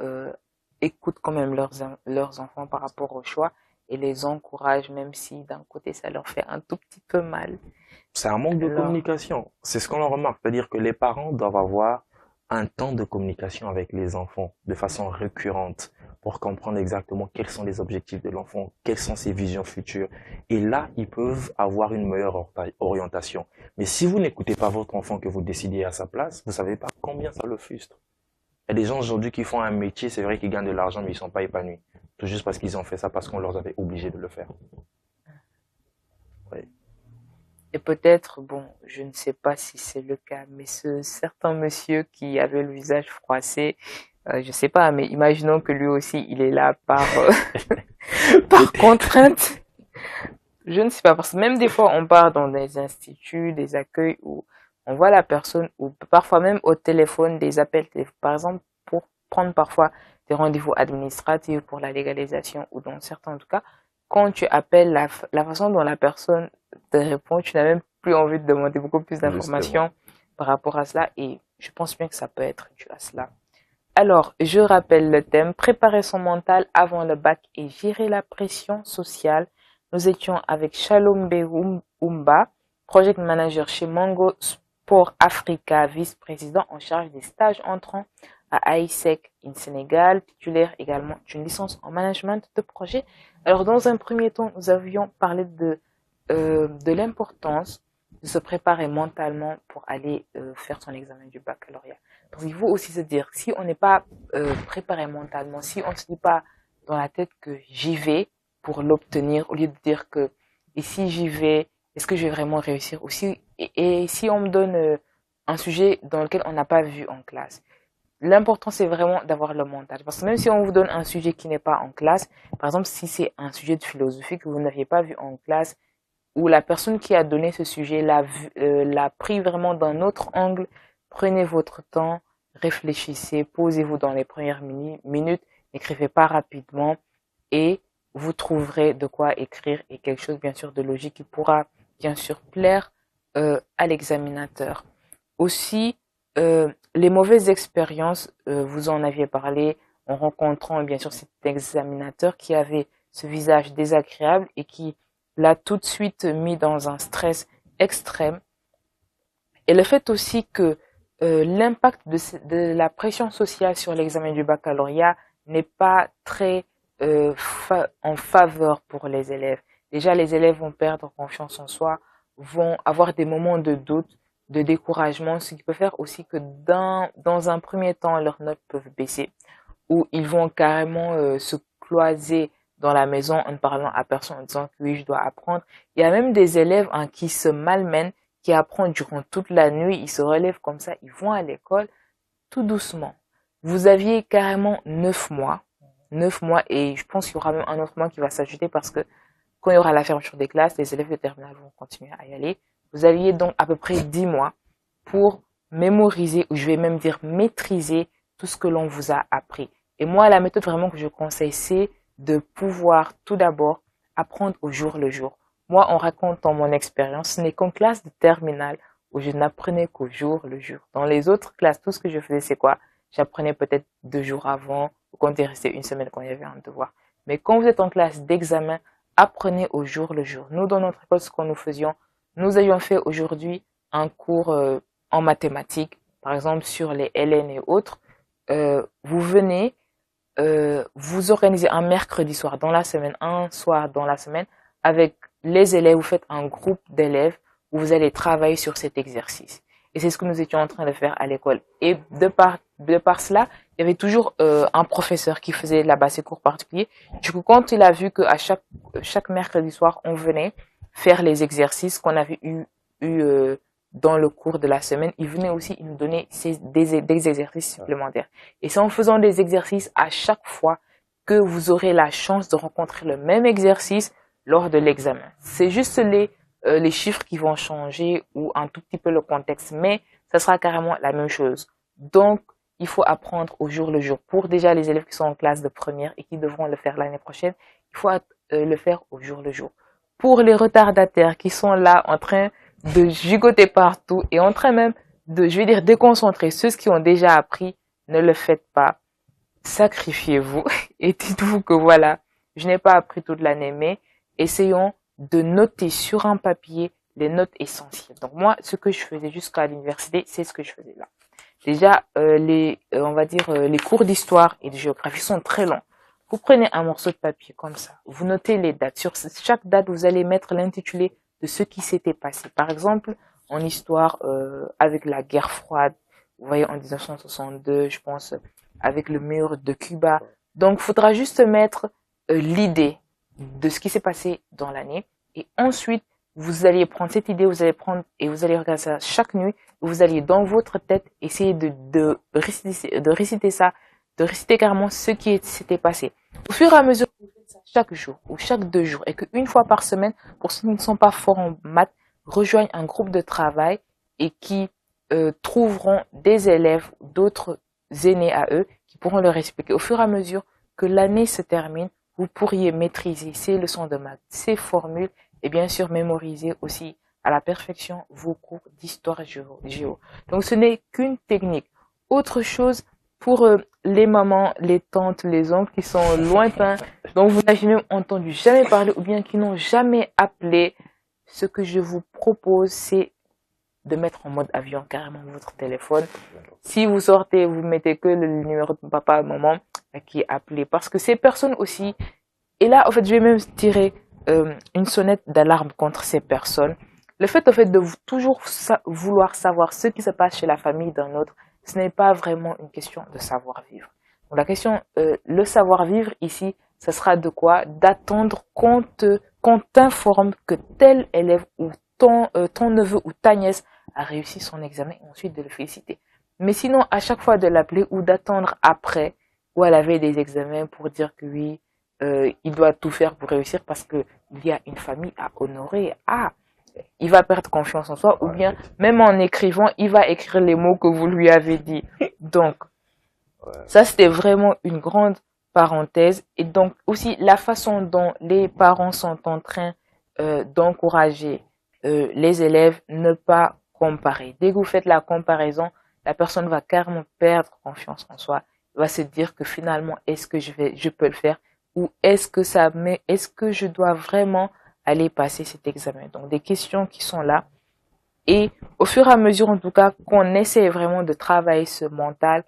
écoutent quand même leurs enfants par rapport au choix et les encouragent, même si d'un côté ça leur fait un tout petit peu mal. C'est un manque de Alors, communication. C'est ce qu'on en remarque. C'est-à-dire que les parents doivent avoir un temps de communication avec les enfants de façon récurrente pour comprendre exactement quels sont les objectifs de l'enfant, quelles sont ses visions futures. Et là, ils peuvent avoir une meilleure orientation. Mais si vous n'écoutez pas votre enfant, que vous décidez à sa place, vous savez pas combien ça le frustre. Il y a des gens aujourd'hui qui font un métier, c'est vrai qu'ils gagnent de l'argent, mais ils sont pas épanouis. Tout juste parce qu'ils ont fait ça, parce qu'on leur avait obligé de le faire. Oui. et peut-être, bon, je ne sais pas si c'est le cas, mais ce certain monsieur qui avait le visage froissé, je sais pas, mais imaginons que lui aussi, il est là par contrainte. Je ne sais pas, parce que même des fois, on part dans des instituts, des accueils où on voit la personne, ou parfois même au téléphone, des appels, par exemple, pour prendre parfois des rendez-vous administratifs pour la légalisation, ou dans certains en tout cas, quand tu appelles la façon dont la personne te répond, tu n'as même plus envie de demander beaucoup plus d'informations par rapport à cela, et je pense bien que ça peut être dû à cela. Alors, je rappelle le thème, préparer son mental avant le bac et gérer la pression sociale. Nous étions avec Shalom Umba, project manager chez Mango Sport Africa, vice-président en charge des stages entrants à ISEC in Sénégal, titulaire également d'une licence en management de projet. Alors, dans un premier temps, nous avions parlé de l'importance de se préparer mentalement pour aller faire son examen du baccalauréat. Parce qu'il faut aussi se dire, si on n'est pas préparé mentalement, si on ne se dit pas dans la tête que j'y vais pour l'obtenir, au lieu de dire que et si j'y vais, est-ce que je vais vraiment réussir aussi, et si on me donne un sujet dans lequel on n'a pas vu en classe. L'important, c'est vraiment d'avoir le mental. Parce que même si on vous donne un sujet qui n'est pas en classe, par exemple, si c'est un sujet de philosophie que vous n'aviez pas vu en classe, ou la personne qui a donné ce sujet l'a pris vraiment d'un autre angle, prenez votre temps, réfléchissez, posez-vous dans les premières minutes, n'écrivez pas rapidement et vous trouverez de quoi écrire et quelque chose bien sûr de logique qui pourra bien sûr plaire à l'examinateur. Aussi, les mauvaises expériences, vous en aviez parlé en rencontrant bien sûr cet examinateur qui avait ce visage désagréable et qui l'a tout de suite mis dans un stress extrême. Et le fait aussi que l'impact de la pression sociale sur l'examen du baccalauréat n'est pas très en faveur pour les élèves. Déjà, les élèves vont perdre confiance en soi, vont avoir des moments de doute, de découragement, ce qui peut faire aussi que dans un premier temps, leurs notes peuvent baisser, ou ils vont carrément se cloiser dans la maison en ne parlant à personne, en disant que oui, je dois apprendre. Il y a même des élèves qui se malmènent, qui apprennent durant toute la nuit, ils se relèvent comme ça, ils vont à l'école tout doucement. Vous aviez carrément 9 mois, et je pense qu'il y aura même un autre mois qui va s'ajouter parce que quand il y aura la fermeture des classes, les élèves de terminale vont continuer à y aller. Vous aviez donc à peu près 10 mois pour mémoriser, ou je vais même dire maîtriser tout ce que l'on vous a appris. Et moi, la méthode vraiment que je conseille, c'est de pouvoir tout d'abord apprendre au jour le jour. Moi, en racontant mon expérience, ce n'est qu'en classe de terminale où je n'apprenais qu'au jour le jour. Dans les autres classes, tout ce que je faisais, c'est quoi? J'apprenais peut-être 2 jours avant, ou quand il est resté une semaine quand il y avait un devoir. Mais quand vous êtes en classe d'examen, apprenez au jour le jour. Nous, dans notre école, ce que nous faisions, nous avions fait aujourd'hui un cours en mathématiques, par exemple sur les LN et autres. Vous venez, vous organisez un mercredi soir dans la semaine, un soir dans la semaine, avec les élèves, vous faites un groupe d'élèves où vous allez travailler sur cet exercice. Et c'est ce que nous étions en train de faire à l'école. Et de par cela, il y avait toujours un professeur qui faisait là-bas ses cours particuliers. Du coup, quand il a vu qu'à chaque mercredi soir, on venait faire les exercices qu'on avait eu dans le cours de la semaine, il venait aussi nous donner des exercices supplémentaires. Et c'est en faisant des exercices à chaque fois que vous aurez la chance de rencontrer le même exercice lors de l'examen. C'est juste les chiffres qui vont changer ou un tout petit peu le contexte, mais ça sera carrément la même chose. Donc, il faut apprendre au jour le jour. Pour déjà les élèves qui sont en classe de première et qui devront le faire l'année prochaine, il faut le faire au jour le jour. pour les retardataires qui sont là en train de gigoter partout et en train même de, je vais dire, déconcentrer ceux qui ont déjà appris, ne le faites pas. Sacrifiez-vous et dites-vous que voilà, je n'ai pas appris toute l'année, mais essayons de noter sur un papier les notes essentielles. Donc moi, ce que je faisais jusqu'à l'université, c'est ce que je faisais là. Déjà, on va dire, les cours d'histoire et de géographie sont très longs. Vous prenez un morceau de papier comme ça, vous notez les dates. Sur chaque date, vous allez mettre l'intitulé de ce qui s'était passé. Par exemple, en histoire, avec la guerre froide, vous voyez, en 1962, je pense, avec le mur de Cuba. Donc, il faudra juste mettre l'idée de ce qui s'est passé dans l'année. Et ensuite, vous allez prendre cette idée, vous allez prendre et vous allez regarder ça chaque nuit. Vous allez dans votre tête essayer de réciter ça, de réciter carrément ce qui s'était passé. Au fur et à mesure que vous faites ça chaque jour ou chaque 2 jours et qu'une fois par semaine, pour ceux qui ne sont pas forts en maths, rejoignent un groupe de travail et qui trouveront des élèves, d'autres aînés à eux, qui pourront leur expliquer. Au fur et à mesure que l'année se termine, vous pourriez maîtriser ces leçons de maths, ces formules et bien sûr mémoriser aussi à la perfection vos cours d'histoire géo. Donc ce n'est qu'une technique. Autre chose pour les mamans, les tantes, les oncles qui sont lointains, dont vous n'avez même entendu jamais parler ou bien qui n'ont jamais appelé, ce que je vous propose, c'est de mettre en mode avion carrément votre téléphone. Si vous sortez, vous mettez que le numéro de papa, maman qui est appelé. Parce que ces personnes aussi, et là, en fait, je vais même tirer une sonnette d'alarme contre ces personnes. Le fait, en fait, de toujours vouloir savoir ce qui se passe chez la famille d'un autre, ce n'est pas vraiment une question de savoir-vivre. Donc, la question, le savoir-vivre ici, ce sera de quoi? D'attendre qu'on t'informe que tel élève ou ton neveu ou ta nièce a réussi son examen et ensuite de le féliciter. Mais sinon, à chaque fois de l'appeler ou d'attendre après ou à la veille des examens pour dire que oui, il doit tout faire pour réussir parce que il y a une famille à honorer. Ah, il va perdre confiance en soi ou bien même en écrivant, il va écrire les mots que vous lui avez dit. Donc, ça c'était vraiment une grande parenthèse. Et donc aussi la façon dont les parents sont en train d'encourager les élèves, ne pas comparer. Dès que vous faites la comparaison, la personne va carrément perdre confiance en soi, va se dire que finalement, est-ce que je peux le faire ou est-ce que je dois vraiment aller passer cet examen? Donc des questions qui sont là et au fur et à mesure en tout cas qu'on essaie vraiment de travailler ce mental,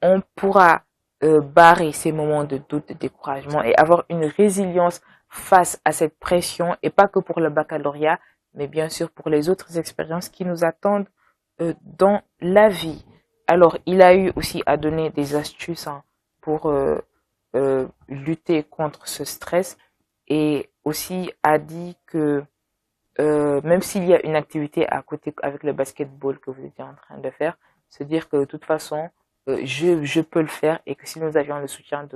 on pourra barrer ces moments de doute, de découragement et avoir une résilience face à cette pression et pas que pour le baccalauréat, mais bien sûr pour les autres expériences qui nous attendent dans la vie. Alors, il a eu aussi à donner des astuces pour lutter contre ce stress et aussi a dit que même s'il y a une activité à côté avec le basketball que vous étiez en train de faire, se dire que de toute façon, je peux le faire et que si nous avions le soutien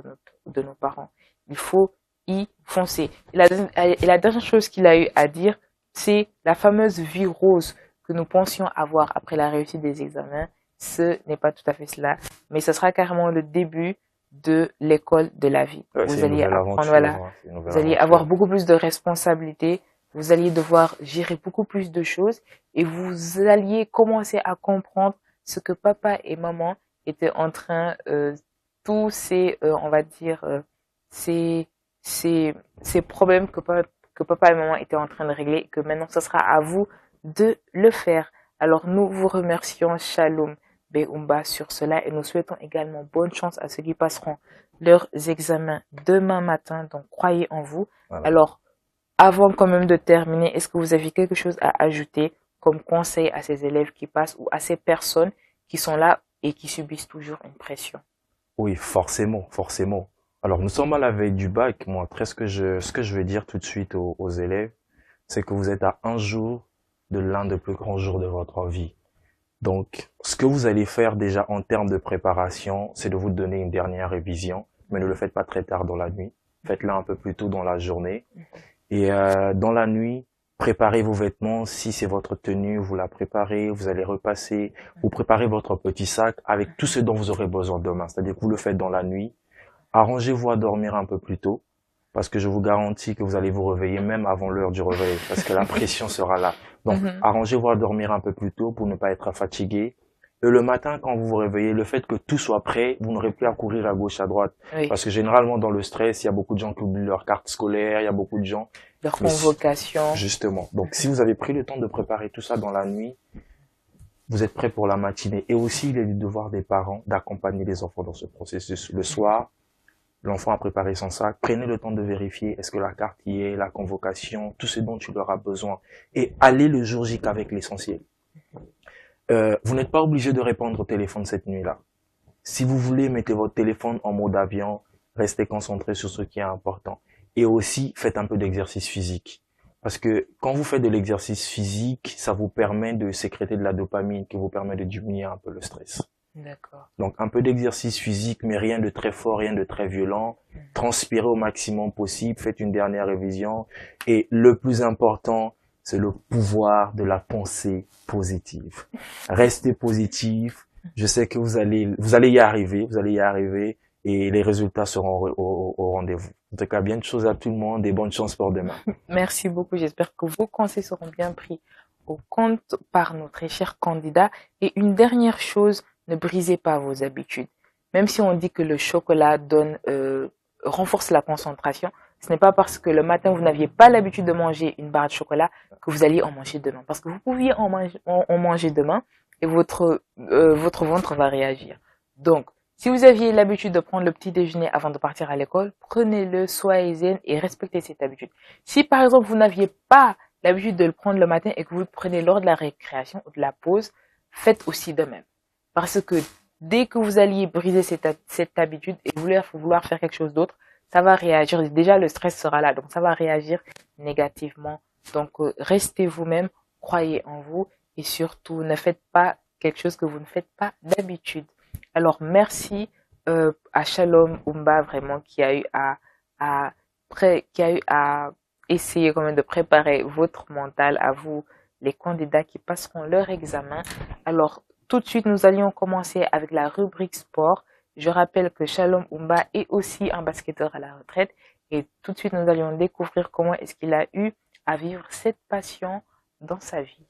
de nos parents, il faut y foncer. Et la dernière chose qu'il a eu à dire, c'est la fameuse vie rose que nous pensions avoir après la réussite des examens. Ce n'est pas tout à fait cela, mais ce sera carrément le début de l'école de la vie. Ouais, vous allez apprendre, voilà, vous allez avoir beaucoup plus de responsabilités, vous alliez devoir gérer beaucoup plus de choses et vous alliez commencer à comprendre ce que papa et maman étaient en train, tous ces, on va dire, ces problèmes que papa et maman étaient en train de régler et que maintenant ce sera à vous de le faire. Alors nous vous remercions, Shalom Beumba, sur cela et nous souhaitons également bonne chance à ceux qui passeront leurs examens demain matin, donc croyez en vous. Voilà. Alors, avant quand même de terminer, est-ce que vous avez quelque chose à ajouter comme conseil à ces élèves qui passent ou à ces personnes qui sont là et qui subissent toujours une pression? Oui, forcément. Alors, nous sommes à la veille du bac. Moi, ce que je vais dire tout de suite aux élèves, c'est que vous êtes à un jour de l'un des plus grands jours de votre vie. Donc, ce que vous allez faire déjà en termes de préparation, c'est de vous donner une dernière révision, mais ne le faites pas très tard dans la nuit. Faites-le un peu plus tôt dans la journée. Et dans la nuit, préparez vos vêtements. Si c'est votre tenue, vous la préparez, vous allez repasser. Vous préparez votre petit sac avec tout ce dont vous aurez besoin demain. C'est-à-dire que vous le faites dans la nuit. Arrangez-vous à dormir un peu plus tôt. parce que je vous garantis que vous allez vous réveiller même avant l'heure du réveil, parce que la pression sera là. Donc, arrangez-vous à dormir un peu plus tôt pour ne pas être fatigué. Et le matin, quand vous vous réveillez, le fait que tout soit prêt, vous n'aurez plus à courir à gauche, à droite. Oui. Parce que généralement, dans le stress, il y a beaucoup de gens qui oublient leur carte scolaire, il y a beaucoup de gens. Leur convocation. Justement. Donc, si vous avez pris le temps de préparer tout ça dans la nuit, vous êtes prêt pour la matinée. Et aussi, il est du devoir des parents d'accompagner les enfants dans ce processus. Le soir, l'enfant a préparé son sac. Prenez le temps de vérifier est-ce que la carte y est, la convocation, tout ce dont tu leur as besoin. Et allez le jour J avec l'essentiel. Vous n'êtes pas obligé de répondre au téléphone cette nuit-là. Si vous voulez, mettez votre téléphone en mode avion, restez concentré sur ce qui est important. Et aussi, faites un peu d'exercice physique. Parce que quand vous faites de l'exercice physique, ça vous permet de sécréter de la dopamine qui vous permet de diminuer un peu le stress. D'accord. Donc un peu d'exercice physique, mais rien de très fort, rien de très violent. Transpirez au maximum possible, faites une dernière révision. Et le plus important, c'est le pouvoir de la pensée positive. Restez positif. Je sais que vous allez y arriver, et les résultats seront au rendez-vous. En tout cas, bien de choses à tout le monde et bonne chance pour demain. Merci beaucoup. J'espère que vos conseils seront bien pris au compte par nos très chers candidats. Et une dernière chose, ne brisez pas vos habitudes. Même si on dit que le chocolat renforce la concentration, ce n'est pas parce que le matin vous n'aviez pas l'habitude de manger une barre de chocolat que vous alliez en manger demain. Parce que vous pouviez en manger demain et votre ventre va réagir. Donc, si vous aviez l'habitude de prendre le petit déjeuner avant de partir à l'école, prenez-le, soyez zen et respectez cette habitude. Si par exemple vous n'aviez pas l'habitude de le prendre le matin et que vous le prenez lors de la récréation ou de la pause, faites aussi de même. Parce que dès que vous alliez briser cette habitude et vouloir faire quelque chose d'autre, ça va réagir. Déjà, le stress sera là, donc ça va réagir négativement. Donc, restez vous-même, croyez en vous et surtout, ne faites pas quelque chose que vous ne faites pas d'habitude. Alors, merci à Shalom Oumba, vraiment, qui a eu à essayer quand même de préparer votre mental à vous, les candidats qui passeront leur examen. Alors, tout de suite, nous allions commencer avec la rubrique sport. Je rappelle que Shalom Oumba est aussi un basketteur à la retraite. Et tout de suite, nous allions découvrir comment est-ce qu'il a eu à vivre cette passion dans sa vie.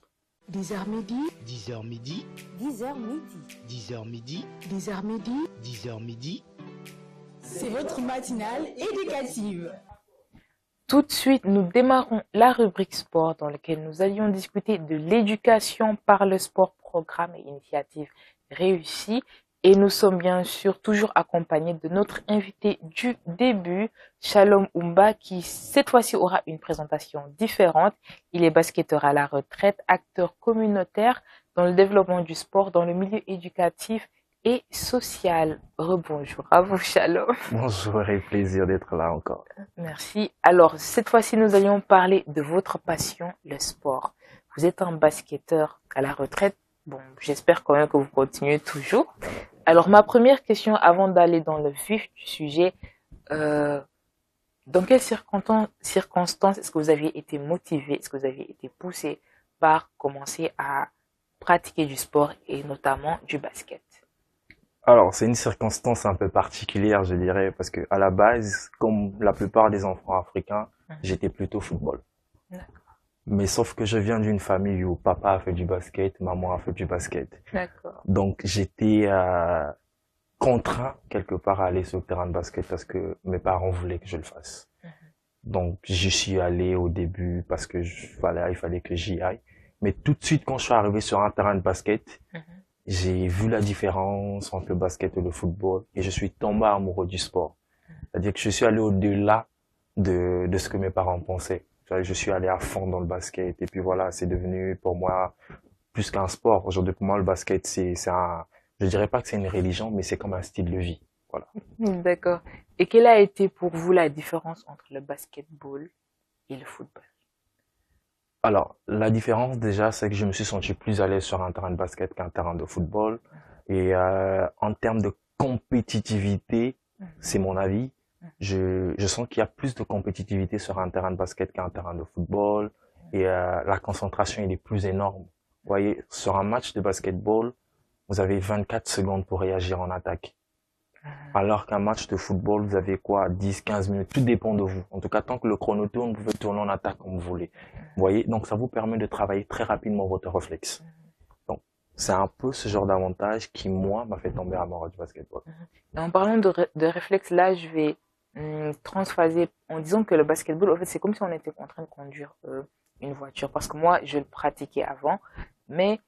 10h midi, 10h midi, 10h midi, 10h midi, 10h midi, 10h midi. c'est votre matinale éducative. Tout de suite, nous démarrons la rubrique sport dans laquelle nous allions discuter de l'éducation par le sport, programme et initiative réussie. Et nous sommes bien sûr toujours accompagnés de notre invité du début, Shalom Oumba, qui cette fois-ci aura une présentation différente. Il est basketteur à la retraite, acteur communautaire dans le développement du sport, dans le milieu éducatif et social. Rebonjour à vous, Shalom. Bonjour et plaisir d'être là encore. Merci. Alors, cette fois-ci, nous allions parler de votre passion, le sport. Vous êtes un basketteur à la retraite. Bon, j'espère quand même que vous continuez toujours. Alors, ma première question, avant d'aller dans le vif du sujet, dans quelles circonstances est-ce que vous aviez été motivé, est-ce que vous aviez été poussé par commencer à pratiquer du sport et notamment du basket? Alors, c'est une circonstance un peu particulière, je dirais, parce que à la base, comme la plupart des enfants africains, j'étais plutôt football. D'accord. Mais sauf que je viens d'une famille où papa a fait du basket, maman a fait du basket. D'accord. Donc, j'étais contraint quelque part à aller sur le terrain de basket parce que mes parents voulaient que je le fasse. Donc, j'y suis allé au début parce que il fallait que j'y aille. Mais tout de suite, quand je suis arrivé sur un terrain de basket, j'ai vu la différence entre le basket et le football et je suis tombé amoureux du sport. C'est-à-dire que je suis allé au-delà de ce que mes parents pensaient. Je suis allé à fond dans le basket et puis voilà, c'est devenu pour moi plus qu'un sport. Aujourd'hui, pour moi, le basket, je dirais pas que c'est une religion, mais c'est comme un style de vie. Voilà. D'accord. Et quelle a été pour vous la différence entre le basketball et le football? Alors, la différence déjà, c'est que je me suis senti plus à l'aise sur un terrain de basket qu'un terrain de football. Et en termes de compétitivité, c'est mon avis. Je sens qu'il y a plus de compétitivité sur un terrain de basket qu'un terrain de football. Et la concentration, elle est plus énorme. Vous voyez, sur un match de basketball, vous avez 24 secondes pour réagir en attaque. Alors qu'un match de football, vous avez quoi, 10, 15 minutes, tout dépend de vous. En tout cas, tant que le chrono tourne, vous pouvez tourner en attaque comme vous voulez. Vous voyez? Donc, ça vous permet de travailler très rapidement votre réflexe. Donc, c'est un peu ce genre d'avantage qui, moi, m'a fait tomber amoureux du basketball. Et en parlant de réflexe, là, je vais transphaser en disant que le basketball, en fait, c'est comme si on était en train de conduire une voiture. Parce que moi, je le pratiquais avant, mais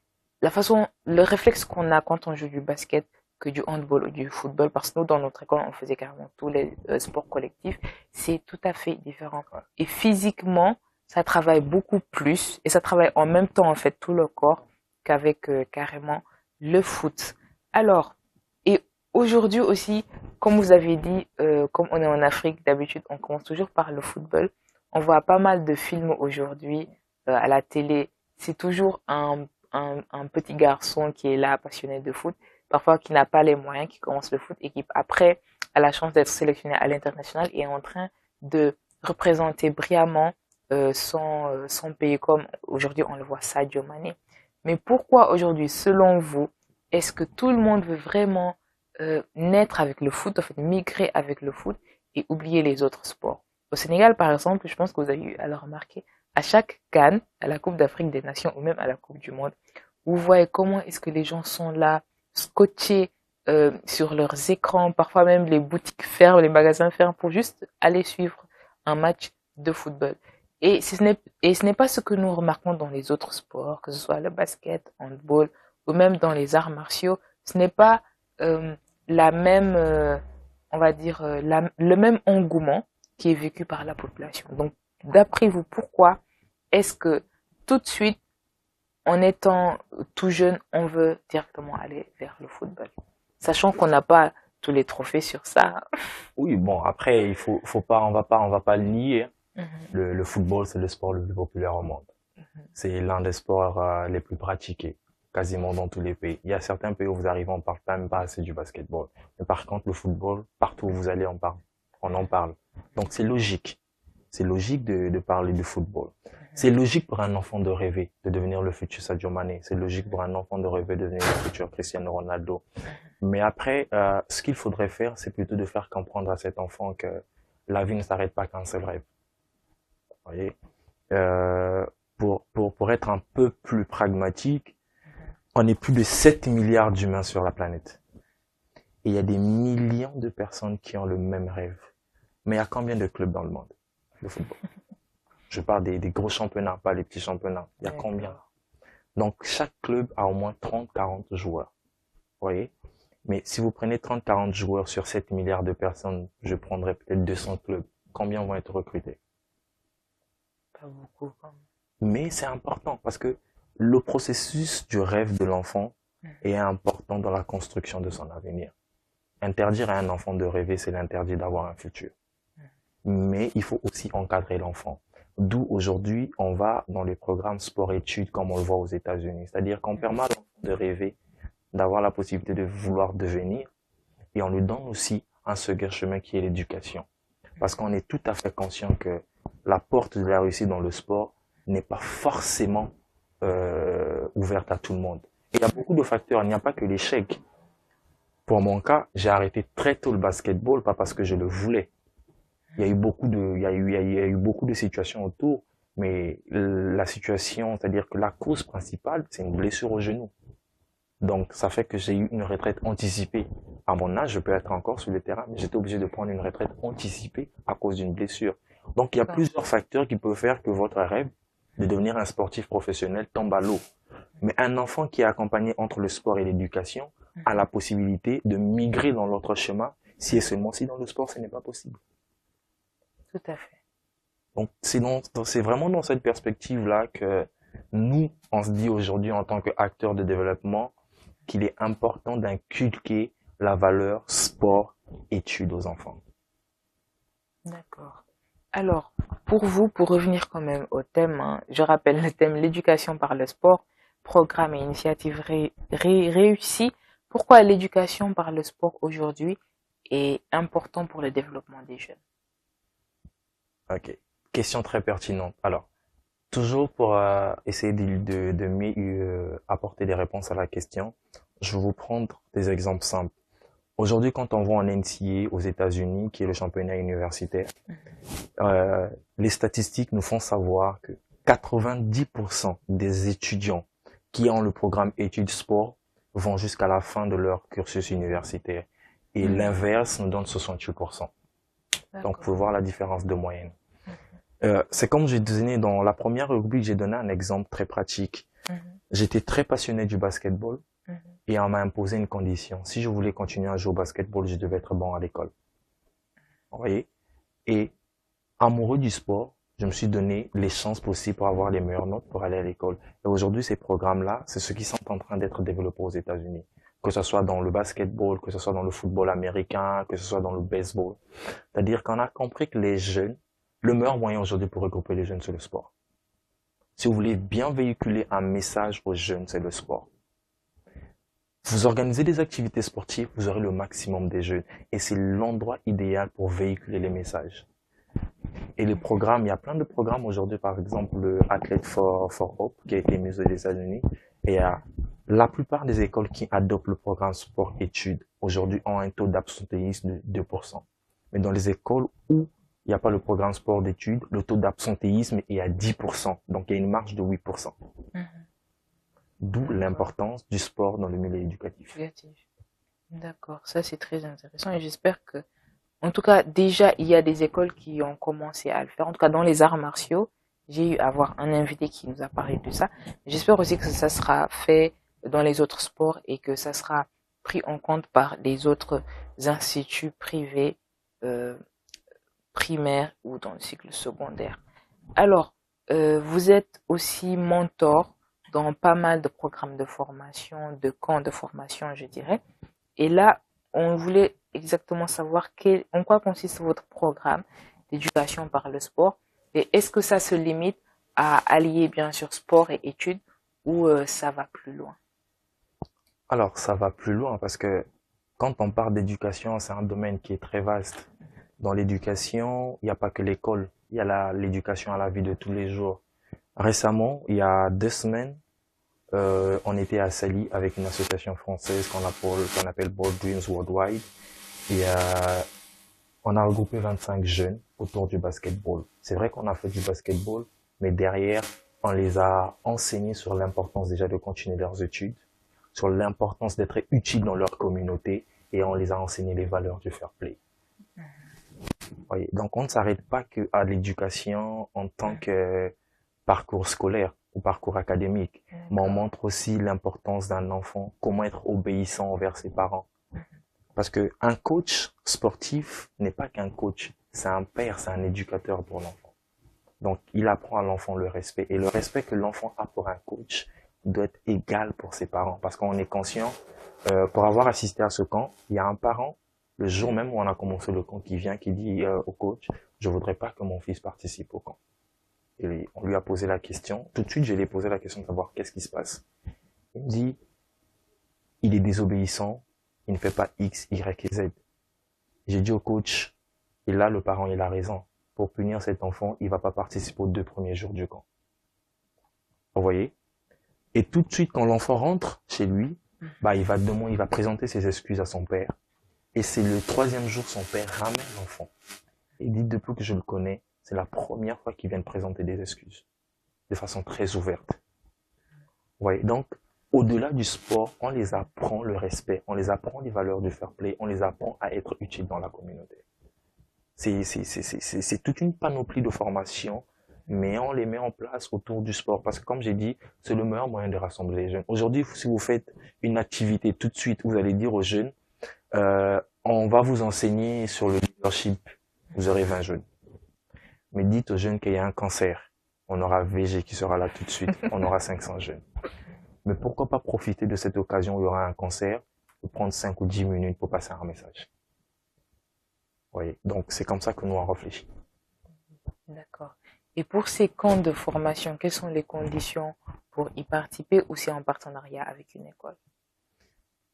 le réflexe qu'on a quand on joue du basket, que du handball ou du football, parce que nous, dans notre école, on faisait carrément tous les sports collectifs, c'est tout à fait différent. Et physiquement, ça travaille beaucoup plus, et ça travaille en même temps, en fait, tout le corps, qu'avec carrément le foot. Alors, et aujourd'hui aussi, comme vous avez dit, comme on est en Afrique, d'habitude, on commence toujours par le football. On voit pas mal de films aujourd'hui à la télé. C'est toujours un petit garçon qui est là, passionné de foot, parfois qui n'a pas les moyens, qui commence le foot et qui après a la chance d'être sélectionné à l'international et est en train de représenter brillamment son pays, comme aujourd'hui on le voit Sadio Mané. Mais pourquoi aujourd'hui, selon vous, est-ce que tout le monde veut vraiment naître avec le foot, en fait migrer avec le foot et oublier les autres sports? Au Sénégal, par exemple, je pense que vous avez eu à le remarquer, à chaque CAN, à la Coupe d'Afrique des Nations ou même à la Coupe du Monde, vous voyez comment est-ce que les gens sont là, scotchés sur leurs écrans, parfois même les boutiques ferment, les magasins ferment pour juste aller suivre un match de football. Et ce n'est pas ce que nous remarquons dans les autres sports, que ce soit le basket, handball ou même dans les arts martiaux. Ce n'est pas la même, on va dire, le même engouement qui est vécu par la population. Donc, d'après vous, pourquoi est-ce que tout de suite, en étant tout jeune, on veut directement aller vers le football, sachant qu'on n'a pas tous les trophées sur ça? Oui, bon, après, on va pas le nier. Le football, c'est le sport le plus populaire au monde. C'est l'un des sports les plus pratiqués, quasiment dans tous les pays. Il y a certains pays où vous arrivez, on parle même pas assez du basketball. Mais par contre, le football, partout où vous allez, on en parle. Donc, c'est logique. C'est logique de parler du football. C'est logique pour un enfant de rêver de devenir le futur Sadio Mané. C'est logique pour un enfant de rêver de devenir le futur Cristiano Ronaldo. Mais après, ce qu'il faudrait faire, c'est plutôt de faire comprendre à cet enfant que la vie ne s'arrête pas qu'à un seul rêve. Vous voyez, pour être un peu plus pragmatique, on est plus de 7 milliards d'humains sur la planète. Et il y a des millions de personnes qui ont le même rêve. Mais il y a combien de clubs dans le monde de football? Je parle des gros championnats, pas les petits championnats. Il y a combien? Donc, chaque club a au moins 30-40 joueurs. Vous voyez? Mais si vous prenez 30-40 joueurs sur 7 milliards de personnes, je prendrais peut-être 200 clubs. Combien vont être recrutés? Pas beaucoup. Mais c'est important parce que le processus du rêve de l'enfant est important dans la construction de son avenir. Interdire à un enfant de rêver, c'est l'interdire d'avoir un futur. Mais il faut aussi encadrer l'enfant. D'où aujourd'hui, on va dans les programmes sport-études comme on le voit aux États-Unis. C'est-à-dire qu'on permet à l'enfant de rêver, d'avoir la possibilité de vouloir devenir, et on lui donne aussi un second chemin qui est l'éducation. Parce qu'on est tout à fait conscient que la porte de la réussite dans le sport n'est pas forcément ouverte à tout le monde. Et il y a beaucoup de facteurs, il n'y a pas que l'échec. Pour mon cas, j'ai arrêté très tôt le basketball, pas parce que je le voulais. Il y a eu beaucoup de situations autour, mais la situation, c'est-à-dire que la cause principale, c'est une blessure au genou. Donc, ça fait que j'ai eu une retraite anticipée. À mon âge, je peux être encore sur le terrain, mais j'étais obligé de prendre une retraite anticipée à cause d'une blessure. Donc, il y a plusieurs facteurs qui peuvent faire que votre rêve de devenir un sportif professionnel tombe à l'eau. Mais un enfant qui est accompagné entre le sport et l'éducation a la possibilité de migrer dans l'autre chemin, si et seulement si dans le sport, ce n'est pas possible. Tout à fait. Donc, c'est vraiment dans cette perspective-là que nous, on se dit aujourd'hui en tant qu'acteurs de développement qu'il est important d'inculquer la valeur sport-études aux enfants. D'accord. Alors, pour vous, pour revenir quand même au thème, je rappelle le thème l'éducation par le sport, programme et initiative réussie. Pourquoi l'éducation par le sport aujourd'hui est important pour le développement des jeunes? Ok, question très pertinente. Alors, toujours pour essayer de mieux apporter des réponses à la question, je vais vous prendre des exemples simples. Aujourd'hui, quand on va en NCAA aux États-Unis, qui est le championnat universitaire, les statistiques nous font savoir que 90% des étudiants qui ont le programme études sport vont jusqu'à la fin de leur cursus universitaire. Et l'inverse nous donne 68%. Donc, vous pouvez voir la différence de moyenne. C'est comme j'ai donné dans la première rubrique, j'ai donné un exemple très pratique. J'étais très passionné du basketball et on m'a imposé une condition. Si je voulais continuer à jouer au basketball, je devais être bon à l'école. Vous voyez? Et amoureux du sport, je me suis donné les chances possibles pour avoir les meilleures notes pour aller à l'école. Et aujourd'hui, ces programmes-là, c'est ceux qui sont en train d'être développés aux États-Unis. Que ce soit dans le basketball, que ce soit dans le football américain, que ce soit dans le baseball. C'est-à-dire qu'on a compris que les jeunes, le meilleur moyen aujourd'hui pour regrouper les jeunes, c'est le sport. Si vous voulez bien véhiculer un message aux jeunes, c'est le sport. Vous organisez des activités sportives, vous aurez le maximum des jeunes. Et c'est l'endroit idéal pour véhiculer les messages. Et les programmes, il y a plein de programmes aujourd'hui, par exemple le Athlete for Hope, qui a été mis aux États-Unis. Et la plupart des écoles qui adoptent le programme sport-études aujourd'hui ont un taux d'absentéisme de 2%. Mais dans les écoles où il n'y a pas le programme sport d'études, le taux d'absentéisme est à 10%. Donc, il y a une marge de 8%. D'où l'importance du sport dans le milieu éducatif. D'accord, ça c'est très intéressant et j'espère que, en tout cas, déjà, il y a des écoles qui ont commencé à le faire. En tout cas, dans les arts martiaux, j'ai eu à avoir un invité qui nous a parlé de ça. J'espère aussi que ça sera fait dans les autres sports et que ça sera pris en compte par les autres instituts privés, primaires ou dans le cycle secondaire. Alors, vous êtes aussi mentor dans pas mal de programmes de formation, de camps de formation, je dirais. Et là, on voulait exactement savoir en quoi consiste votre programme d'éducation par le sport. Et est-ce que ça se limite à allier bien sûr sport et études ou ça va plus loin? Alors, ça va plus loin parce que quand on parle d'éducation, c'est un domaine qui est très vaste. Dans l'éducation, il n'y a pas que l'école, il y a l'éducation à la vie de tous les jours. Récemment, il y a 2 semaines, on était à Sali avec une association française qu'on appelle Bold Dreams Worldwide. Et on a regroupé 25 jeunes autour du basketball. C'est vrai qu'on a fait du basketball, mais derrière, on les a enseignés sur l'importance déjà de continuer leurs études, sur l'importance d'être utile dans leur communauté, et on les a enseigné les valeurs du fair play. Oui, donc on ne s'arrête pas qu'à l'éducation en tant que parcours scolaire ou parcours académique, mais on montre aussi l'importance d'un enfant, comment être obéissant envers ses parents. Parce que un coach sportif n'est pas qu'un coach, c'est un père, c'est un éducateur pour l'enfant. Donc il apprend à l'enfant le respect, et le respect que l'enfant a pour un coach doit être égal pour ses parents, parce qu'on est conscient, pour avoir assisté à ce camp, il y a un parent, le jour même où on a commencé le camp, qui vient, qui dit au coach, je voudrais pas que mon fils participe au camp. Et on lui a posé la question, tout de suite je lui ai posé la question de savoir qu'est-ce qui se passe. Il me dit, il est désobéissant, il ne fait pas X, Y et Z. J'ai dit au coach, et là le parent il a raison, pour punir cet enfant, il va pas participer aux 2 premiers jours du camp. Vous voyez? Et tout de suite quand l'enfant rentre chez lui, il va présenter ses excuses à son père. Et c'est le 3e jour, son père ramène l'enfant. Et dit, depuis que je le connais, c'est la première fois qu'il vient de présenter des excuses. De façon très ouverte. Vous voyez, donc, au-delà du sport, on les apprend le respect, on les apprend les valeurs du fair play, on les apprend à être utiles dans la communauté. C'est toute une panoplie de formations, mais on les met en place autour du sport. Parce que comme j'ai dit, c'est le meilleur moyen de rassembler les jeunes. Aujourd'hui, si vous faites une activité tout de suite, vous allez dire aux jeunes, on va vous enseigner sur le leadership, vous aurez 20 jeunes. Mais dites aux jeunes qu'il y a un cancer, on aura VG qui sera là tout de suite, on aura 500 jeunes. Mais pourquoi pas profiter de cette occasion où il y aura un concert, et prendre 5 ou 10 minutes pour passer un message. Vous voyez, donc c'est comme ça que nous on réfléchit. D'accord. Et pour ces camps de formation, quelles sont les conditions pour y participer ou c'est en partenariat avec une école?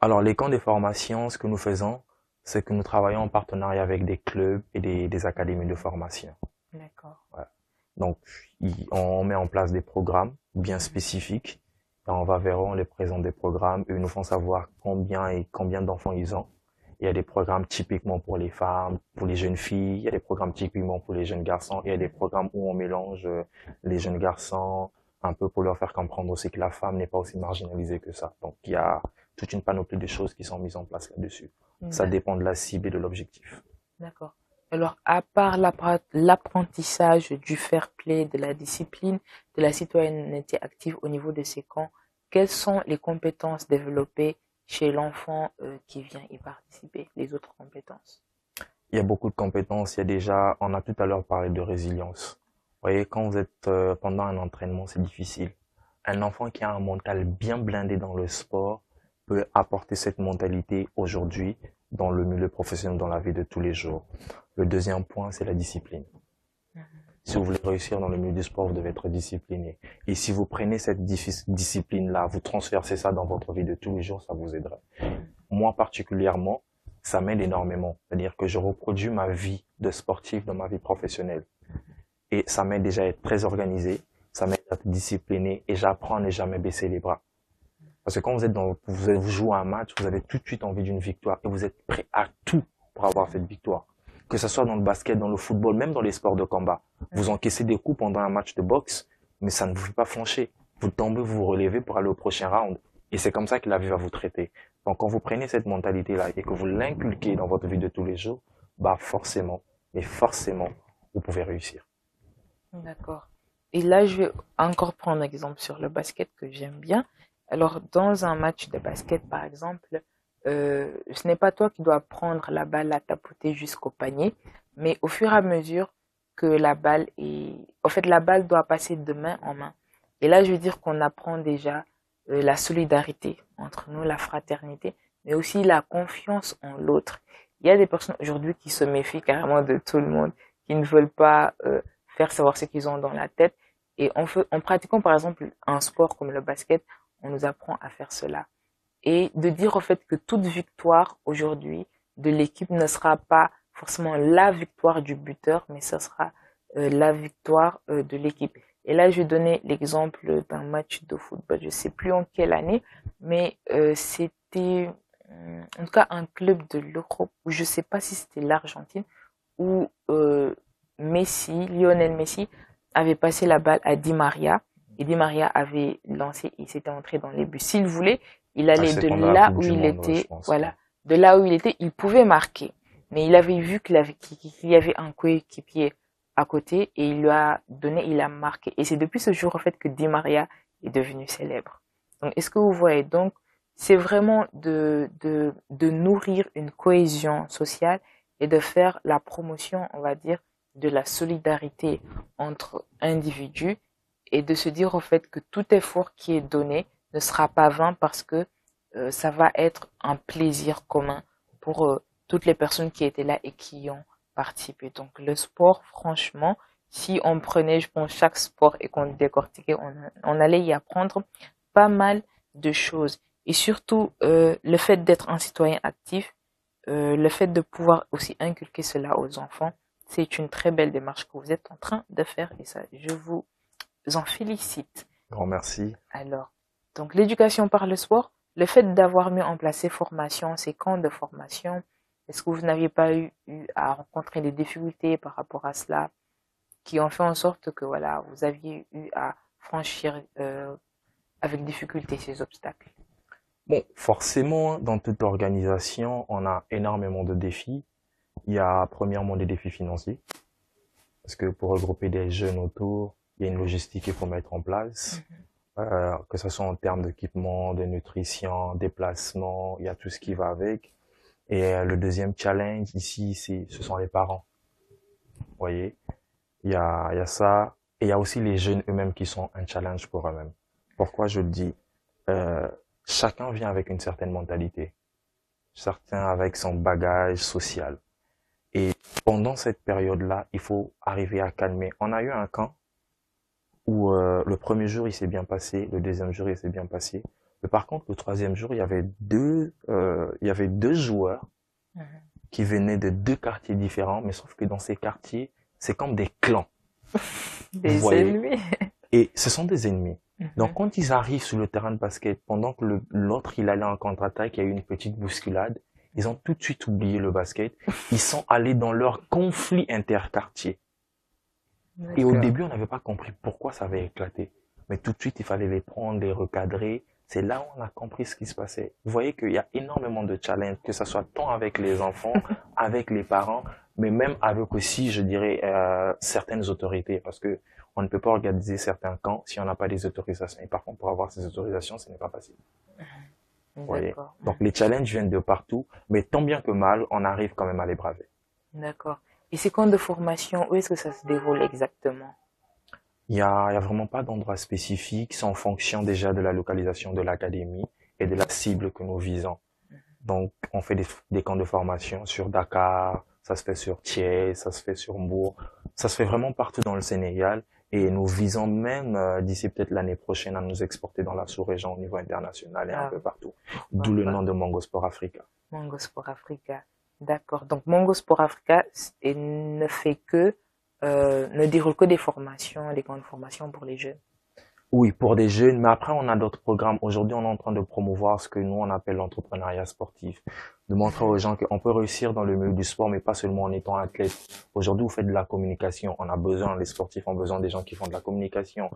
Alors, les camps de formation, ce que nous faisons, c'est que nous travaillons en partenariat avec des clubs et des académies de formation. D'accord. Voilà. Donc, on met en place des programmes bien spécifiques. Et on va vers eux, on les présente des programmes. Eux nous font savoir combien d'enfants ils ont. Il y a des programmes typiquement pour les femmes, pour les jeunes filles. Il y a des programmes typiquement pour les jeunes garçons. Il y a des programmes où on mélange les jeunes garçons un peu pour leur faire comprendre aussi que la femme n'est pas aussi marginalisée que ça. Donc, il y a toute une panoplie de choses qui sont mises en place là-dessus. Ça dépend de la cible et de l'objectif. D'accord. Alors, à part l'apprentissage du fair play, de la discipline, de la citoyenneté active au niveau de ces camps, quelles sont les compétences développées chez l'enfant qui vient y participer, les autres compétences? Il y a beaucoup de compétences. Il y a déjà, on a tout à l'heure parlé de résilience. Vous voyez, quand vous êtes pendant un entraînement, c'est difficile. Un enfant qui a un mental bien blindé dans le sport peut apporter cette mentalité aujourd'hui dans le milieu professionnel, dans la vie de tous les jours. Le deuxième point, c'est la discipline. Si vous voulez réussir dans le milieu du sport, vous devez être discipliné. Et si vous prenez cette discipline-là, vous transférez ça dans votre vie de tous les jours, ça vous aiderait. Moi, particulièrement, ça m'aide énormément. C'est-à-dire que je reproduis ma vie de sportif dans ma vie professionnelle. Et ça m'aide déjà à être très organisé, ça m'aide à être discipliné et j'apprends à ne jamais baisser les bras. Parce que quand vous jouez un match, vous avez tout de suite envie d'une victoire et vous êtes prêt à tout pour avoir cette victoire. Que ce soit dans le basket, dans le football, même dans les sports de combat. Vous encaissez des coups pendant un match de boxe, mais ça ne vous fait pas flancher. Vous tombez, vous vous relevez pour aller au prochain round. Et c'est comme ça que la vie va vous traiter. Donc quand vous prenez cette mentalité-là et que vous l'inculquez dans votre vie de tous les jours, bah forcément, mais forcément, vous pouvez réussir. D'accord. Et là, je vais encore prendre un exemple sur le basket que j'aime bien. Alors, dans un match de basket, par exemple, ce n'est pas toi qui dois prendre la balle, la tapoter jusqu'au panier, mais au fur et à mesure que la balle la balle doit passer de main en main. Et là, je veux dire qu'on apprend déjà la solidarité entre nous, la fraternité, mais aussi la confiance en l'autre. Il y a des personnes aujourd'hui qui se méfient carrément de tout le monde, qui ne veulent pas faire savoir ce qu'ils ont dans la tête. Et en pratiquant, par exemple, un sport comme le basket, on nous apprend à faire cela. Et de dire au fait que toute victoire aujourd'hui de l'équipe ne sera pas forcément la victoire du buteur, mais ce sera la victoire de l'équipe. Et là, je vais donner l'exemple d'un match de football. Je ne sais plus en quelle année, mais c'était en tout cas un club de l'Europe, ou je ne sais pas si c'était l'Argentine, où Lionel Messi avait passé la balle à Di Maria. Et Di Maria avait lancé, il s'était entré dans les buts. S'il voulait, il allait de là où il était, voilà, de là où il était, il pouvait marquer. Mais il avait vu qu'il y avait un coéquipier à côté et il lui a donné, il a marqué. Et c'est depuis ce jour, en fait, que Di Maria est devenu célèbre. Donc, est-ce que vous voyez? Donc, c'est vraiment de nourrir une cohésion sociale et de faire la promotion, on va dire, de la solidarité entre individus et de se dire au fait que tout effort qui est donné ne sera pas vain parce que ça va être un plaisir commun pour toutes les personnes qui étaient là et qui y ont participé. Donc le sport, franchement, si on prenait, je pense, chaque sport et qu'on décortiquait, on allait y apprendre pas mal de choses. Et surtout, le fait d'être un citoyen actif, le fait de pouvoir aussi inculquer cela aux enfants, c'est une très belle démarche que vous êtes en train de faire et ça, je vous en félicite. Grand merci. Alors, donc l'éducation par le sport, le fait d'avoir mis en place ces formations, ces camps de formation, est-ce que vous n'aviez pas eu à rencontrer des difficultés par rapport à cela qui ont fait en sorte que voilà, vous aviez eu à franchir avec difficulté ces obstacles? Bon, forcément, dans toute organisation, on a énormément de défis. Il y a premièrement des défis financiers, parce que pour regrouper des jeunes autour, il y a une logistique qu'il faut mettre en place, que ce soit en termes d'équipement, de nutrition, déplacement, il y a tout ce qui va avec. Et le deuxième challenge ici, ce sont les parents. Vous voyez, il y a ça, et il y a aussi les jeunes eux-mêmes qui sont un challenge pour eux-mêmes. Pourquoi je le dis? Chacun vient avec une certaine mentalité, certains avec son bagage social. Et pendant cette période-là, il faut arriver à calmer. On a eu un camp où le premier jour, il s'est bien passé, le deuxième jour, il s'est bien passé. Mais par contre, le troisième jour, il y avait deux joueurs qui venaient de deux quartiers différents, mais sauf que dans ces quartiers, c'est comme des clans. Des ennemis. Et ce sont des ennemis. Donc, quand ils arrivent sur le terrain de basket, pendant que l'autre, il allait en contre-attaque, il y a eu une petite bousculade, Ils ont tout de suite oublié le basket. Ils sont allés dans leur conflit interquartier. Et au D'accord. début, on n'avait pas compris pourquoi ça avait éclaté. Mais tout de suite, il fallait les prendre, les recadrer. C'est là où on a compris ce qui se passait. Vous voyez qu'il y a énormément de challenges, que ce soit tant avec les enfants, avec les parents, mais même avec aussi, je dirais, certaines autorités. Parce que on ne peut pas organiser certains camps si on n'a pas des autorisations. Et par contre, pour avoir ces autorisations, ce n'est pas facile. Vous voyez. D'accord. Donc les challenges viennent de partout, mais tant bien que mal, on arrive quand même à les braver. D'accord. Et ces camps de formation, où est-ce que ça se déroule exactement? Il y a vraiment pas d'endroit spécifique, c'est en fonction déjà de la localisation de l'académie et de la cible que nous visons. Donc, on fait des camps de formation sur Dakar, ça se fait sur Thiès, ça se fait sur Mbour, ça se fait vraiment partout dans le Sénégal et nous visons même d'ici peut-être l'année prochaine à nous exporter dans la sous-région au niveau international et un Ah, peu partout. D'où le bah, nom de Mongo Sport Africa. Mongo Sport Africa. D'accord. Donc, Mongo Sport Africa ne fait que, ne déroule que des formations, des camps de formation pour les jeunes. Oui, pour des jeunes, mais après on a d'autres programmes. Aujourd'hui, on est en train de promouvoir ce que nous on appelle l'entrepreneuriat sportif, de montrer aux gens qu'on peut réussir dans le milieu du sport, mais pas seulement en étant athlète. Aujourd'hui, vous faites de la communication. On a besoin, les sportifs ont besoin des gens qui font de la communication.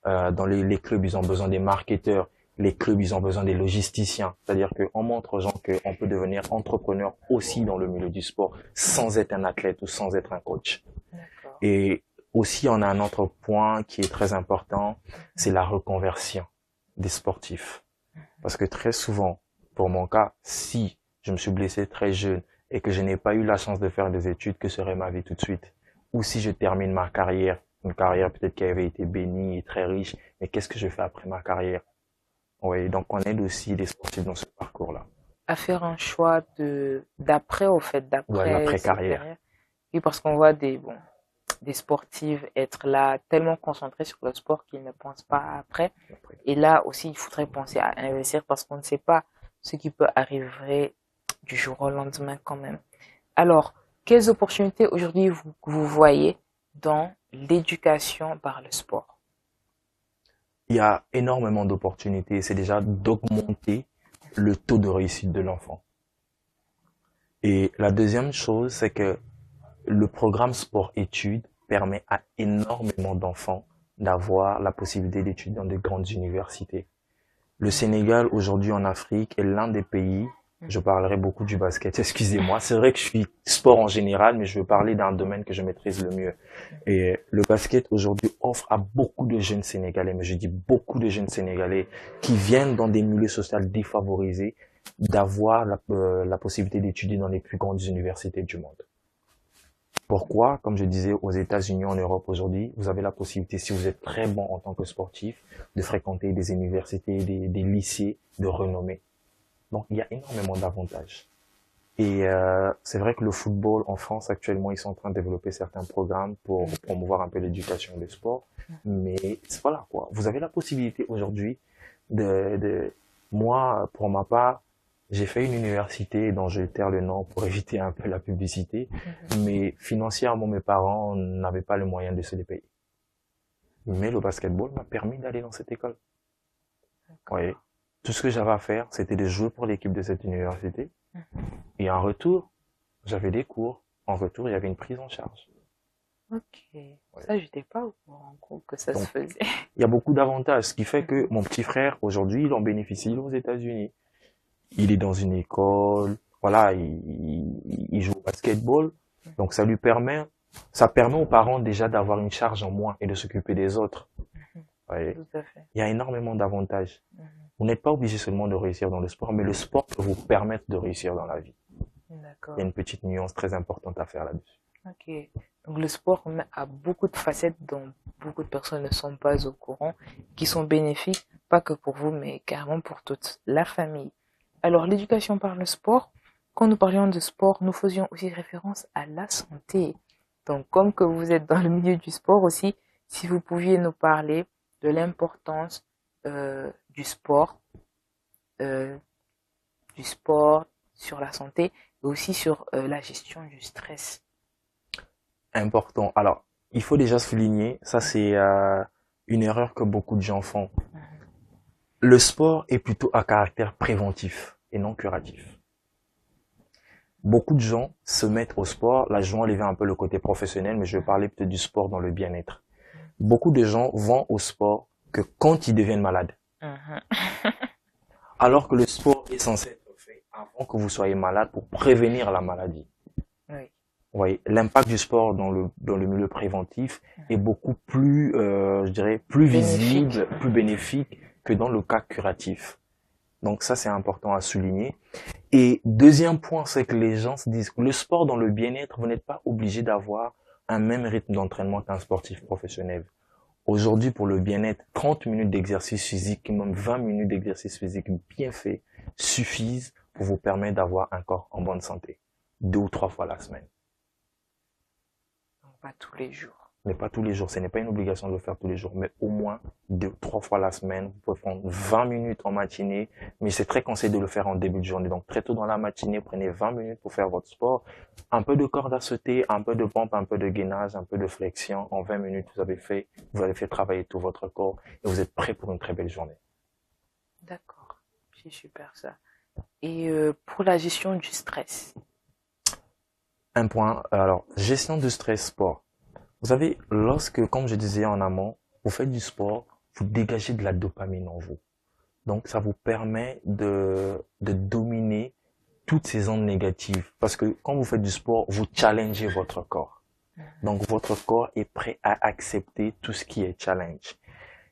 Dans les clubs, ils ont besoin des marketeurs. Les clubs, ils ont besoin des logisticiens. C'est-à-dire qu'on montre aux gens qu'on peut devenir entrepreneur aussi dans le milieu du sport, sans être un athlète ou sans être un coach. D'accord. Et aussi, on a un autre point qui est très important, c'est la reconversion des sportifs. Parce que très souvent, pour mon cas, si je me suis blessé très jeune et que je n'ai pas eu la chance de faire des études, que serait ma vie tout de suite? Ou si je termine ma carrière, une carrière peut-être qui avait été bénie et très riche, mais qu'est-ce que je fais après ma carrière? Oui, donc on aide aussi les sportifs dans ce parcours-là. À faire un choix d'après, au fait, Ouais, d'après cette l'après-carrière. carrière. Oui, parce qu'on voit des sportifs être là tellement concentrés sur le sport qu'ils ne pensent pas après. Et là aussi, il faudrait penser à investir parce qu'on ne sait pas ce qui peut arriver du jour au lendemain quand même. Alors, quelles opportunités aujourd'hui vous voyez dans l'éducation par le sport? Il y a énormément d'opportunités. C'est déjà d'augmenter le taux de réussite de l'enfant. Et la deuxième chose, c'est que le programme sport-études permet à énormément d'enfants d'avoir la possibilité d'étudier dans de grandes universités. Le Sénégal, aujourd'hui en Afrique, est l'un des pays, je parlerai beaucoup du basket, excusez-moi, c'est vrai que je suis sport en général, mais je veux parler d'un domaine que je maîtrise le mieux. Et le basket, aujourd'hui, offre à beaucoup de jeunes Sénégalais, mais je dis beaucoup de jeunes Sénégalais, qui viennent dans des milieux sociaux défavorisés, d'avoir la possibilité d'étudier dans les plus grandes universités du monde. Pourquoi? Comme je disais, aux États-Unis, en Europe aujourd'hui, vous avez la possibilité, si vous êtes très bon en tant que sportif, de fréquenter des universités, des lycées de renommée. Donc, il y a énormément d'avantages. Et c'est vrai que le football en France, actuellement, ils sont en train de développer certains programmes pour promouvoir un peu l'éducation et le sport. Mais voilà quoi. Vous avez la possibilité aujourd'hui moi, pour ma part, j'ai fait une université dont je taire le nom pour éviter un peu la publicité, mais financièrement, mes parents n'avaient pas le moyen de se les payer. Mais le basketball m'a permis d'aller dans cette école. Oui. Tout ce que j'avais à faire, c'était de jouer pour l'équipe de cette université. Et en retour, j'avais des cours. En retour, il y avait une prise en charge. Ok. Ça, j'étais pas au courant que ça se faisait. Il y a beaucoup d'avantages, ce qui fait que mon petit frère, aujourd'hui, il en bénéficie, il est aux États-Unis. Il est dans une école, voilà, il joue au basketball. Donc ça permet aux parents déjà d'avoir une charge en moins et de s'occuper des autres. Ouais. Tout à fait. Il y a énormément d'avantages. Vous n'êtes pas obligé seulement de réussir dans le sport, mais le sport peut vous permettre de réussir dans la vie. D'accord. Il y a une petite nuance très importante à faire là-dessus. Ok. Donc le sport a beaucoup de facettes dont beaucoup de personnes ne sont pas au courant, qui sont bénéfiques, pas que pour vous, mais carrément pour toute la famille. Alors l'éducation par le sport, quand nous parlions de sport, nous faisions aussi référence à la santé. Donc comme que vous êtes dans le milieu du sport aussi, si vous pouviez nous parler de l'importance du sport sur la santé et aussi sur la gestion du stress. Important. Alors, il faut déjà souligner, ça c'est une erreur que beaucoup de gens font. Le sport est plutôt à caractère préventif et non curatif. Beaucoup de gens se mettent au sport. Là, je vais enlever un peu le côté professionnel, mais je vais parler peut-être du sport dans le bien-être. Beaucoup de gens vont au sport que quand ils deviennent malades. Mhm. Alors que le sport est censé être fait avant que vous soyez malade pour prévenir la maladie. Oui. Vous voyez, l'impact du sport dans le milieu préventif est beaucoup plus, je dirais, plus Bénéfique. visible, plus bénéfique que dans le cas curatif. Donc ça, c'est important à souligner. Et deuxième point, c'est que les gens se disent que le sport dans le bien-être, vous n'êtes pas obligé d'avoir un même rythme d'entraînement qu'un sportif professionnel. Aujourd'hui, pour le bien-être, 30 minutes d'exercice physique, même 20 minutes d'exercice physique bien fait, suffisent pour vous permettre d'avoir un corps en bonne santé. 2 ou 3 fois la semaine. Donc, pas tous les jours. Mais pas tous les jours. Ce n'est pas une obligation de le faire tous les jours, mais au moins 2, 3 fois la semaine. Vous pouvez prendre 20 minutes en matinée, mais c'est très conseillé de le faire en début de journée. Donc, très tôt dans la matinée, prenez 20 minutes pour faire votre sport. Un peu de corde à sauter, un peu de pompe, un peu de gainage, un peu de flexion. En 20 minutes, vous avez fait travailler tout votre corps et vous êtes prêt pour une très belle journée. D'accord. C'est super ça. Et pour la gestion du stress. Un point, alors, gestion du stress sport. Vous savez, lorsque, comme je disais en amont, vous faites du sport, vous dégagez de la dopamine en vous. Donc, ça vous permet de dominer toutes ces ondes négatives. Parce que quand vous faites du sport, vous challengez votre corps. Donc, votre corps est prêt à accepter tout ce qui est challenge.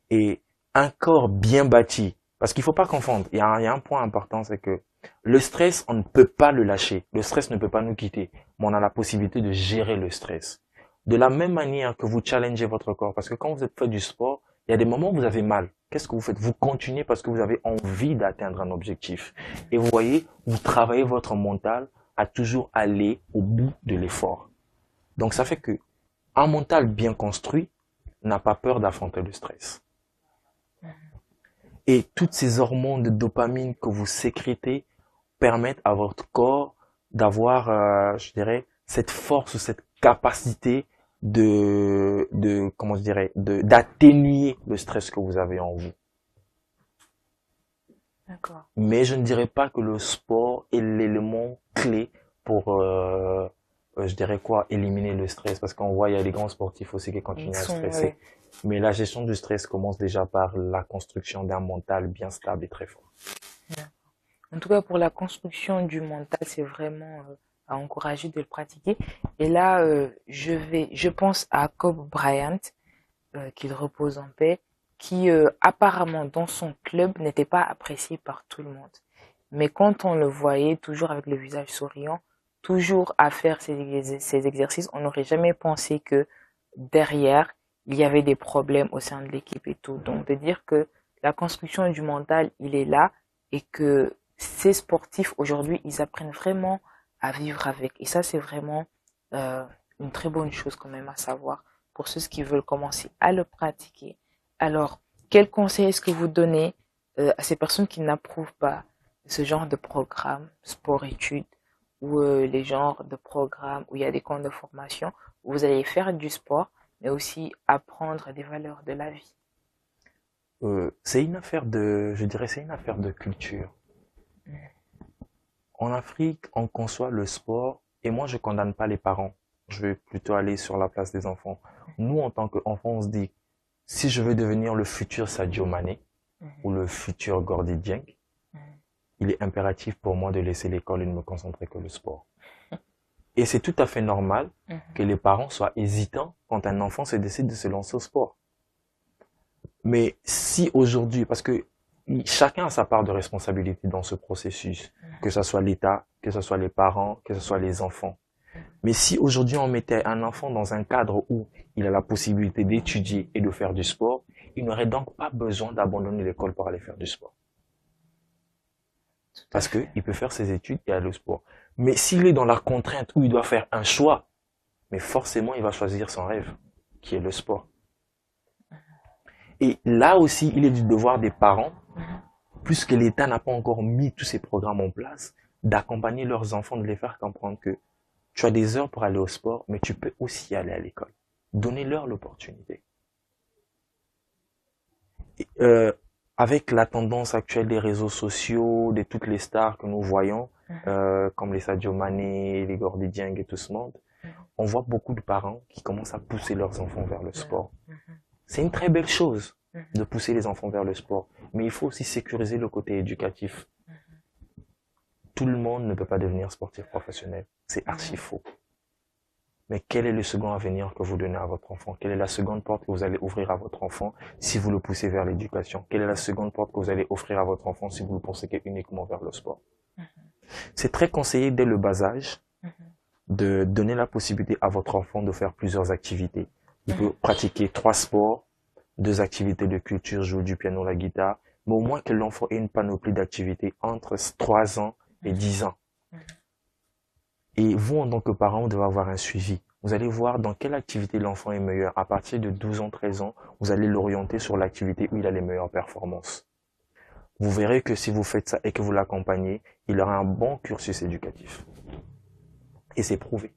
Et un corps bien bâti, parce qu'il faut pas confondre, il y a un point important, c'est que le stress, on ne peut pas le lâcher. Le stress ne peut pas nous quitter. Mais on a la possibilité de gérer le stress. De la même manière que vous challengez votre corps, parce que quand vous faites du sport, il y a des moments où vous avez mal. Qu'est-ce que vous faites? Vous continuez parce que vous avez envie d'atteindre un objectif. Et vous voyez, vous travaillez votre mental à toujours aller au bout de l'effort. Donc ça fait que un mental bien construit n'a pas peur d'affronter le stress. Et toutes ces hormones de dopamine que vous sécrétez permettent à votre corps d'avoir, je dirais, cette force ou cette capacité comment je dirais, d'atténuer le stress que vous avez en vous. D'accord. Mais je ne dirais pas que le sport est l'élément clé pour, je dirais quoi, éliminer le stress. Parce qu'on voit, il y a des grands sportifs aussi qui continuent à stresser. Oui. Mais la gestion du stress commence déjà par la construction d'un mental bien stable et très fort. En tout cas, pour la construction du mental, c'est vraiment à encourager de le pratiquer. Et là, je pense à Kobe Bryant, qu'il repose en paix, qui apparemment dans son club n'était pas apprécié par tout le monde. Mais quand on le voyait toujours avec le visage souriant, toujours à faire ces exercices, on n'aurait jamais pensé que derrière, il y avait des problèmes au sein de l'équipe et tout. Donc de dire que la construction du mental, il est là et que ces sportifs aujourd'hui, ils apprennent vraiment à vivre avec. Et ça, c'est vraiment une très bonne chose quand même à savoir pour ceux qui veulent commencer à le pratiquer. Alors, quel conseil est-ce que vous donnez à ces personnes qui n'approuvent pas ce genre de programme, sport-études, ou les genres de programmes où il y a des camps de formation, où vous allez faire du sport, mais aussi apprendre des valeurs de la vie? C'est une affaire je dirais, c'est une affaire de culture. En Afrique, on conçoit le sport, et moi je condamne pas les parents. Je vais plutôt aller sur la place des enfants. Nous, en tant qu'enfants, on se dit, si je veux devenir le futur Sadio Mané, ou le futur Gordy Dieng, il est impératif pour moi de laisser l'école et de me concentrer que le sport. Et c'est tout à fait normal que les parents soient hésitants quand un enfant se décide de se lancer au sport. Mais si aujourd'hui, parce que chacun a sa part de responsabilité dans ce processus, que ce soit l'État, que ce soit les parents, que ce soit les enfants. Mais si aujourd'hui on mettait un enfant dans un cadre où il a la possibilité d'étudier et de faire du sport, il n'aurait donc pas besoin d'abandonner l'école pour aller faire du sport. Parce qu'il peut faire ses études et aller au sport. Mais s'il est dans la contrainte où il doit faire un choix, mais forcément il va choisir son rêve, qui est le sport. Et là aussi, il est du devoir des parents, puisque l'État n'a pas encore mis tous ces programmes en place, d'accompagner leurs enfants, de les faire comprendre que tu as des heures pour aller au sport, mais tu peux aussi aller à l'école. Donnez-leur l'opportunité. avec la tendance actuelle des réseaux sociaux, de toutes les stars que nous voyons, comme les Sadio Mané, les Gordy Dieng et tout ce monde, on voit beaucoup de parents qui commencent à pousser leurs enfants vers le sport. C'est une très belle chose de pousser les enfants vers le sport, mais il faut aussi sécuriser le côté éducatif. Tout le monde ne peut pas devenir sportif professionnel. C'est archi faux. Mais quel est le second avenir que vous donnez à votre enfant? Quelle est la seconde porte que vous allez ouvrir à votre enfant si vous le poussez vers l'éducation? Quelle est la seconde porte que vous allez offrir à votre enfant si vous le poussez uniquement vers le sport? C'est très conseillé dès le bas âge de donner la possibilité à votre enfant de faire plusieurs activités. Il peut pratiquer 3 sports, 2 activités de culture, jouer du piano, la guitare, mais au moins que l'enfant ait une panoplie d'activités entre 3 ans et 10 ans. Et vous, en tant que parent, vous devez avoir un suivi. Vous allez voir dans quelle activité l'enfant est meilleur. À partir de 12 ans, 13 ans, vous allez l'orienter sur l'activité où il a les meilleures performances. Vous verrez que si vous faites ça et que vous l'accompagnez, il aura un bon cursus éducatif. Et c'est prouvé.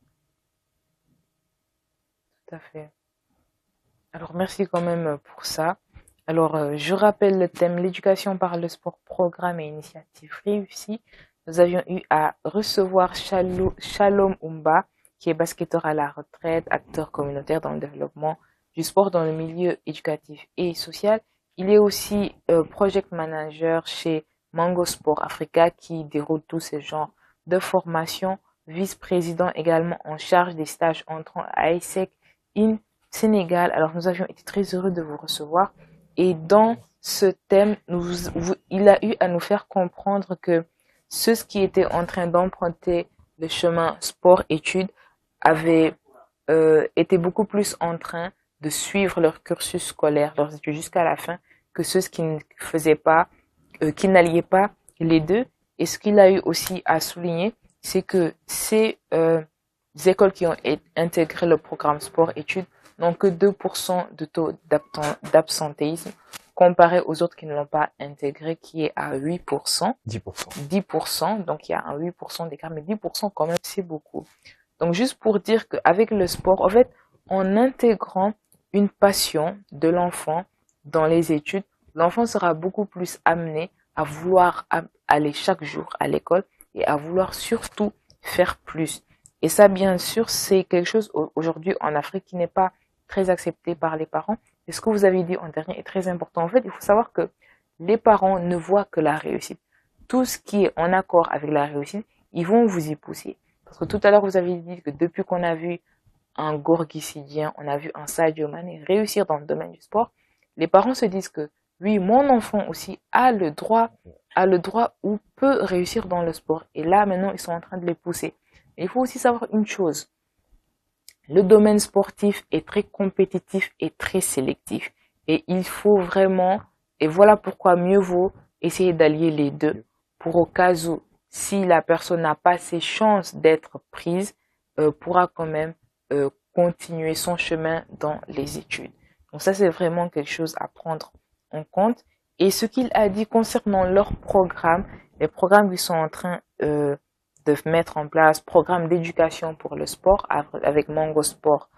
Tout à fait. Alors, merci quand même pour ça. Alors, je rappelle le thème, l'éducation par le sport, programme et initiative réussie. Nous avions eu à recevoir Shalom Oumba, qui est basketteur à la retraite, acteur communautaire dans le développement du sport dans le milieu éducatif et social. Il est aussi project manager chez Mango Sport Africa, qui déroule tous ces genres de formation. Vice-président également en charge des stages entrants à ISEC in Sénégal. Alors, nous avions été très heureux de vous recevoir. Et dans ce thème, il a eu à nous faire comprendre que ceux qui étaient en train d'emprunter le chemin sport-études avaient été beaucoup plus en train de suivre leur cursus scolaire, leurs études jusqu'à la fin, que ceux qui ne faisaient pas, qui n'alliaient pas les deux. Et ce qu'il a eu aussi à souligner, c'est que ces écoles qui ont intégré le programme sport-études n'ont que 2% de taux d'absentéisme comparé aux autres qui ne l'ont pas intégré, qui est à 8%. 10%, donc il y a un 8% d'écart, mais 10% quand même, c'est beaucoup. Donc juste pour dire qu'avec le sport, en fait, en intégrant une passion de l'enfant dans les études, l'enfant sera beaucoup plus amené à vouloir aller chaque jour à l'école et à vouloir surtout faire plus. Et ça, bien sûr, c'est quelque chose aujourd'hui en Afrique qui n'est pas très accepté par les parents. Et ce que vous avez dit en dernier est très important. En fait, il faut savoir que les parents ne voient que la réussite. Tout ce qui est en accord avec la réussite, ils vont vous y pousser. Parce que tout à l'heure, vous avez dit que depuis qu'on a vu un Gorgui Sidien, on a vu un Sadio Mané réussir dans le domaine du sport, les parents se disent que oui, mon enfant aussi a le droit ou peut réussir dans le sport. Et là, maintenant, ils sont en train de les pousser. Et il faut aussi savoir une chose. Le domaine sportif est très compétitif et très sélectif. Et il faut vraiment, et voilà pourquoi mieux vaut essayer d'allier les deux. Pour au cas où, si la personne n'a pas ses chances d'être prise, pourra quand même continuer son chemin dans les études. Donc ça, c'est vraiment quelque chose à prendre en compte. Et ce qu'il a dit concernant leur programme, les programmes qu'ils sont en train de mettre en place, programme d'éducation pour le sport avec Mango Sport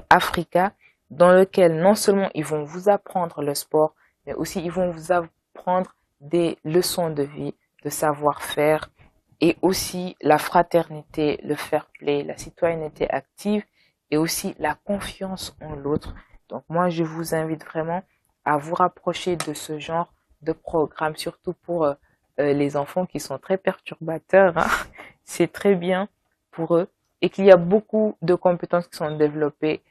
Africa, dans lequel non seulement ils vont vous apprendre le sport, mais aussi ils vont vous apprendre des leçons de vie, de savoir-faire, et aussi la fraternité, le fair play, la citoyenneté active, et aussi la confiance en l'autre. Donc moi, je vous invite vraiment à vous rapprocher de ce genre de programme, surtout pour les enfants qui sont très perturbateurs. Hein. C'est très bien pour eux et qu'il y a beaucoup de compétences qui sont développées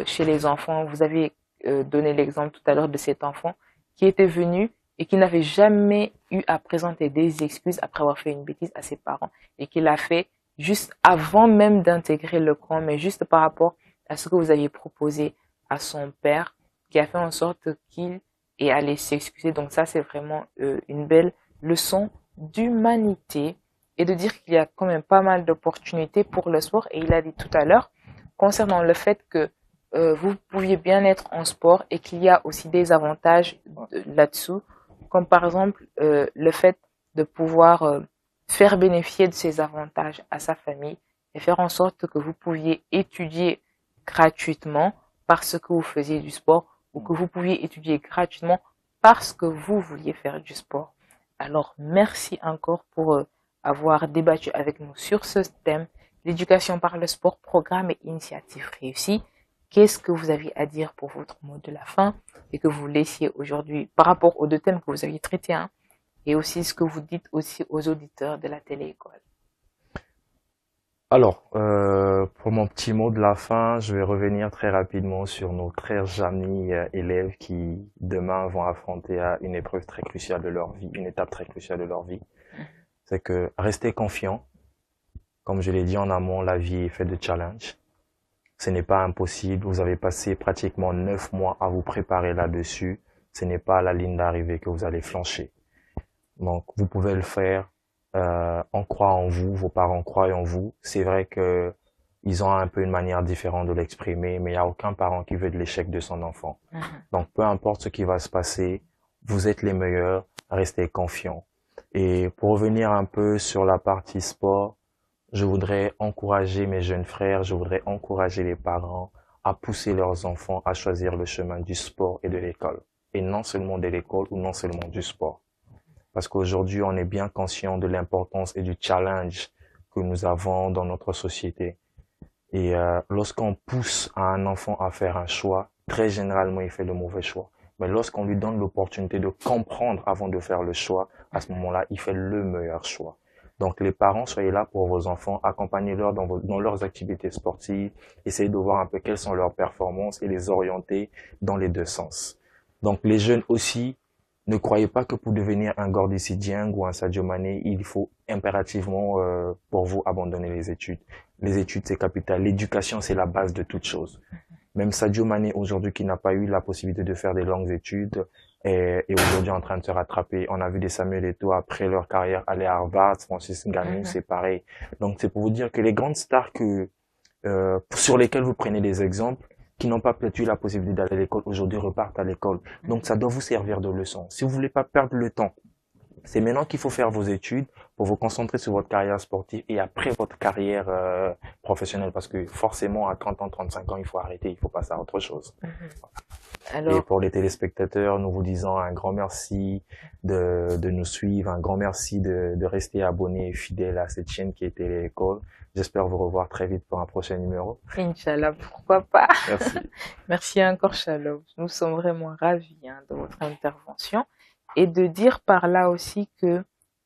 chez les enfants. Vous avez donné l'exemple tout à l'heure de cet enfant qui était venu et qui n'avait jamais eu à présenter des excuses après avoir fait une bêtise à ses parents et qu'il l'a fait juste avant même d'intégrer le camp, mais juste par rapport à ce que vous aviez proposé à son père, qui a fait en sorte qu'il est allé s'excuser. Donc ça, c'est vraiment une belle leçon d'humanité et de dire qu'il y a quand même pas mal d'opportunités pour le sport. Et il a dit tout à l'heure, concernant le fait que vous pouviez bien être en sport et qu'il y a aussi des avantages là-dessous, comme par exemple le fait de pouvoir faire bénéficier de ces avantages à sa famille et faire en sorte que vous pouviez étudier gratuitement parce que vous faisiez du sport ou que vous pouviez étudier gratuitement parce que vous vouliez faire du sport. Alors, merci encore pour avoir débattu avec nous sur ce thème, l'éducation par le sport, programme et initiative réussie. Qu'est-ce que vous aviez à dire pour votre mot de la fin et que vous laissiez aujourd'hui par rapport aux deux thèmes que vous aviez traités, hein, et aussi ce que vous dites aussi aux auditeurs de la télé-école? Alors, pour mon petit mot de la fin, je vais revenir très rapidement sur nos très amis élèves qui demain vont affronter une épreuve très cruciale de leur vie, une étape très cruciale de leur vie. C'est que restez confiants. Comme je l'ai dit en amont, la vie est faite de challenges. Ce n'est pas impossible. Vous avez passé pratiquement 9 mois à vous préparer là-dessus. Ce n'est pas à la ligne d'arrivée que vous allez flancher. Donc, vous pouvez le faire. On croit en vous, vos parents croient en vous. C'est vrai que ils ont un peu une manière différente de l'exprimer, mais il n'y a aucun parent qui veut de l'échec de son enfant. Donc, peu importe ce qui va se passer, vous êtes les meilleurs, restez confiants. Et pour revenir un peu sur la partie sport, je voudrais encourager mes jeunes frères, je voudrais encourager les parents à pousser leurs enfants à choisir le chemin du sport et de l'école. Et non seulement de l'école ou non seulement du sport. Parce qu'aujourd'hui, on est bien conscient de l'importance et du challenge que nous avons dans notre société. Et lorsqu'on pousse à un enfant à faire un choix, très généralement, il fait le mauvais choix. Mais lorsqu'on lui donne l'opportunité de comprendre avant de faire le choix, à ce moment-là, il fait le meilleur choix. Donc, les parents, soyez là pour vos enfants, accompagnez-leur dans leurs activités sportives, essayez de voir un peu quelles sont leurs performances et les orienter dans les deux sens. Donc, les jeunes aussi, ne croyez pas que pour devenir un Gordy Dieng ou un Sadio Mané, il faut impérativement pour vous abandonner les études. Les études, c'est capital. L'éducation, c'est la base de toute chose. Même Sadio Mané, aujourd'hui, qui n'a pas eu la possibilité de faire des longues études, est aujourd'hui en train de se rattraper. On a vu des Samuel Eto'o après leur carrière aller à Harvard, Francis Ngannou, c'est pareil. Donc, c'est pour vous dire que les grandes stars sur lesquelles vous prenez des exemples, qui n'ont pas peut-être eu la possibilité d'aller à l'école, aujourd'hui repartent à l'école. Donc, ça doit vous servir de leçon. Si vous voulez pas perdre le temps, c'est maintenant qu'il faut faire vos études pour vous concentrer sur votre carrière sportive et après votre carrière professionnelle. Parce que forcément, à 30 ans, 35 ans, il faut arrêter, il faut passer à autre chose. Alors... Et pour les téléspectateurs, nous vous disons un grand merci de nous suivre, un grand merci de rester abonnés et fidèles à cette chaîne qui est Télé-École. J'espère vous revoir très vite pour un prochain numéro. Inch'Allah, pourquoi pas. Merci. Merci encore, Shalom. Nous sommes vraiment ravis de votre intervention. Et de dire par là aussi que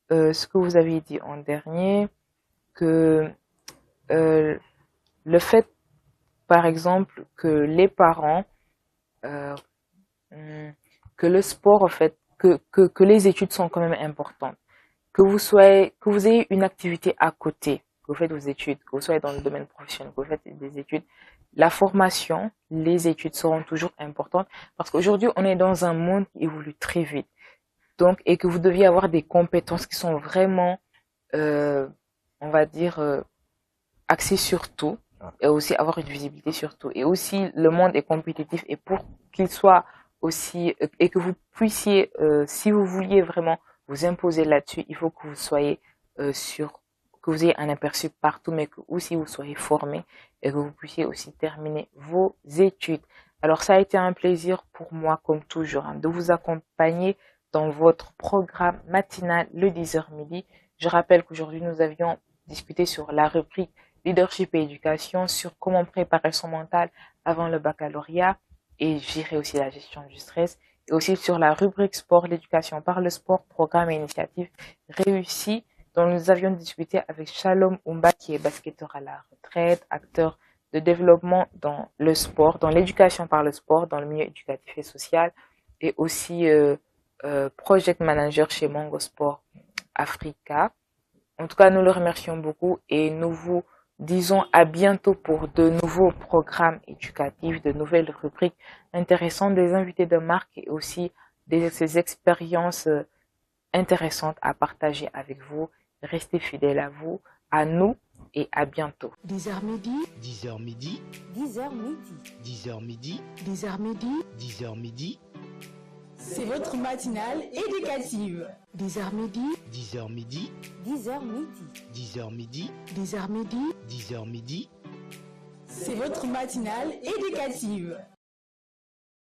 ce que vous avez dit en dernier, que le fait, par exemple, que les parents, que le sport, en fait, que les études sont quand même importantes, que vous ayez une activité à côté, que vous faites vos études, que vous soyez dans le domaine professionnel, que vous faites des études, la formation, les études seront toujours importantes parce qu'aujourd'hui, on est dans un monde qui évolue très vite. Donc, et que vous deviez avoir des compétences qui sont vraiment, on va dire, axées sur tout, et aussi avoir une visibilité sur tout. Et aussi, le monde est compétitif, et pour qu'il soit aussi, et que vous puissiez, si vous vouliez vraiment vous imposer là-dessus, il faut que vous soyez que vous ayez un aperçu partout, mais que aussi vous soyez formé, et que vous puissiez aussi terminer vos études. Alors, ça a été un plaisir pour moi, comme toujours, de vous accompagner dans votre programme matinal le 10h midi. Je rappelle qu'aujourd'hui, nous avions discuté sur la rubrique leadership et éducation, sur comment préparer son mental avant le baccalauréat et gérer aussi la gestion du stress, et aussi sur la rubrique sport, l'éducation par le sport, programme et initiative réussie, dont nous avions discuté avec Shalom Oumba, qui est basketteur à la retraite, acteur de développement dans le sport, dans l'éducation par le sport, dans le milieu éducatif et social, et aussi project manager chez Mongo Sport Africa. En tout cas, nous le remercions beaucoup et nous vous disons à bientôt pour de nouveaux programmes éducatifs, de nouvelles rubriques intéressantes, des invités de marque et aussi ces expériences intéressantes à partager avec vous. Restez fidèles à vous, à nous et à bientôt. 10h midi, 10h midi, 10h midi, 10h midi, 10h midi, 10h midi, c'est votre matinale éducative. 10h midi, 10h midi, 10h midi, 10h midi, 10h midi, 10h midi, c'est votre matinale éducative.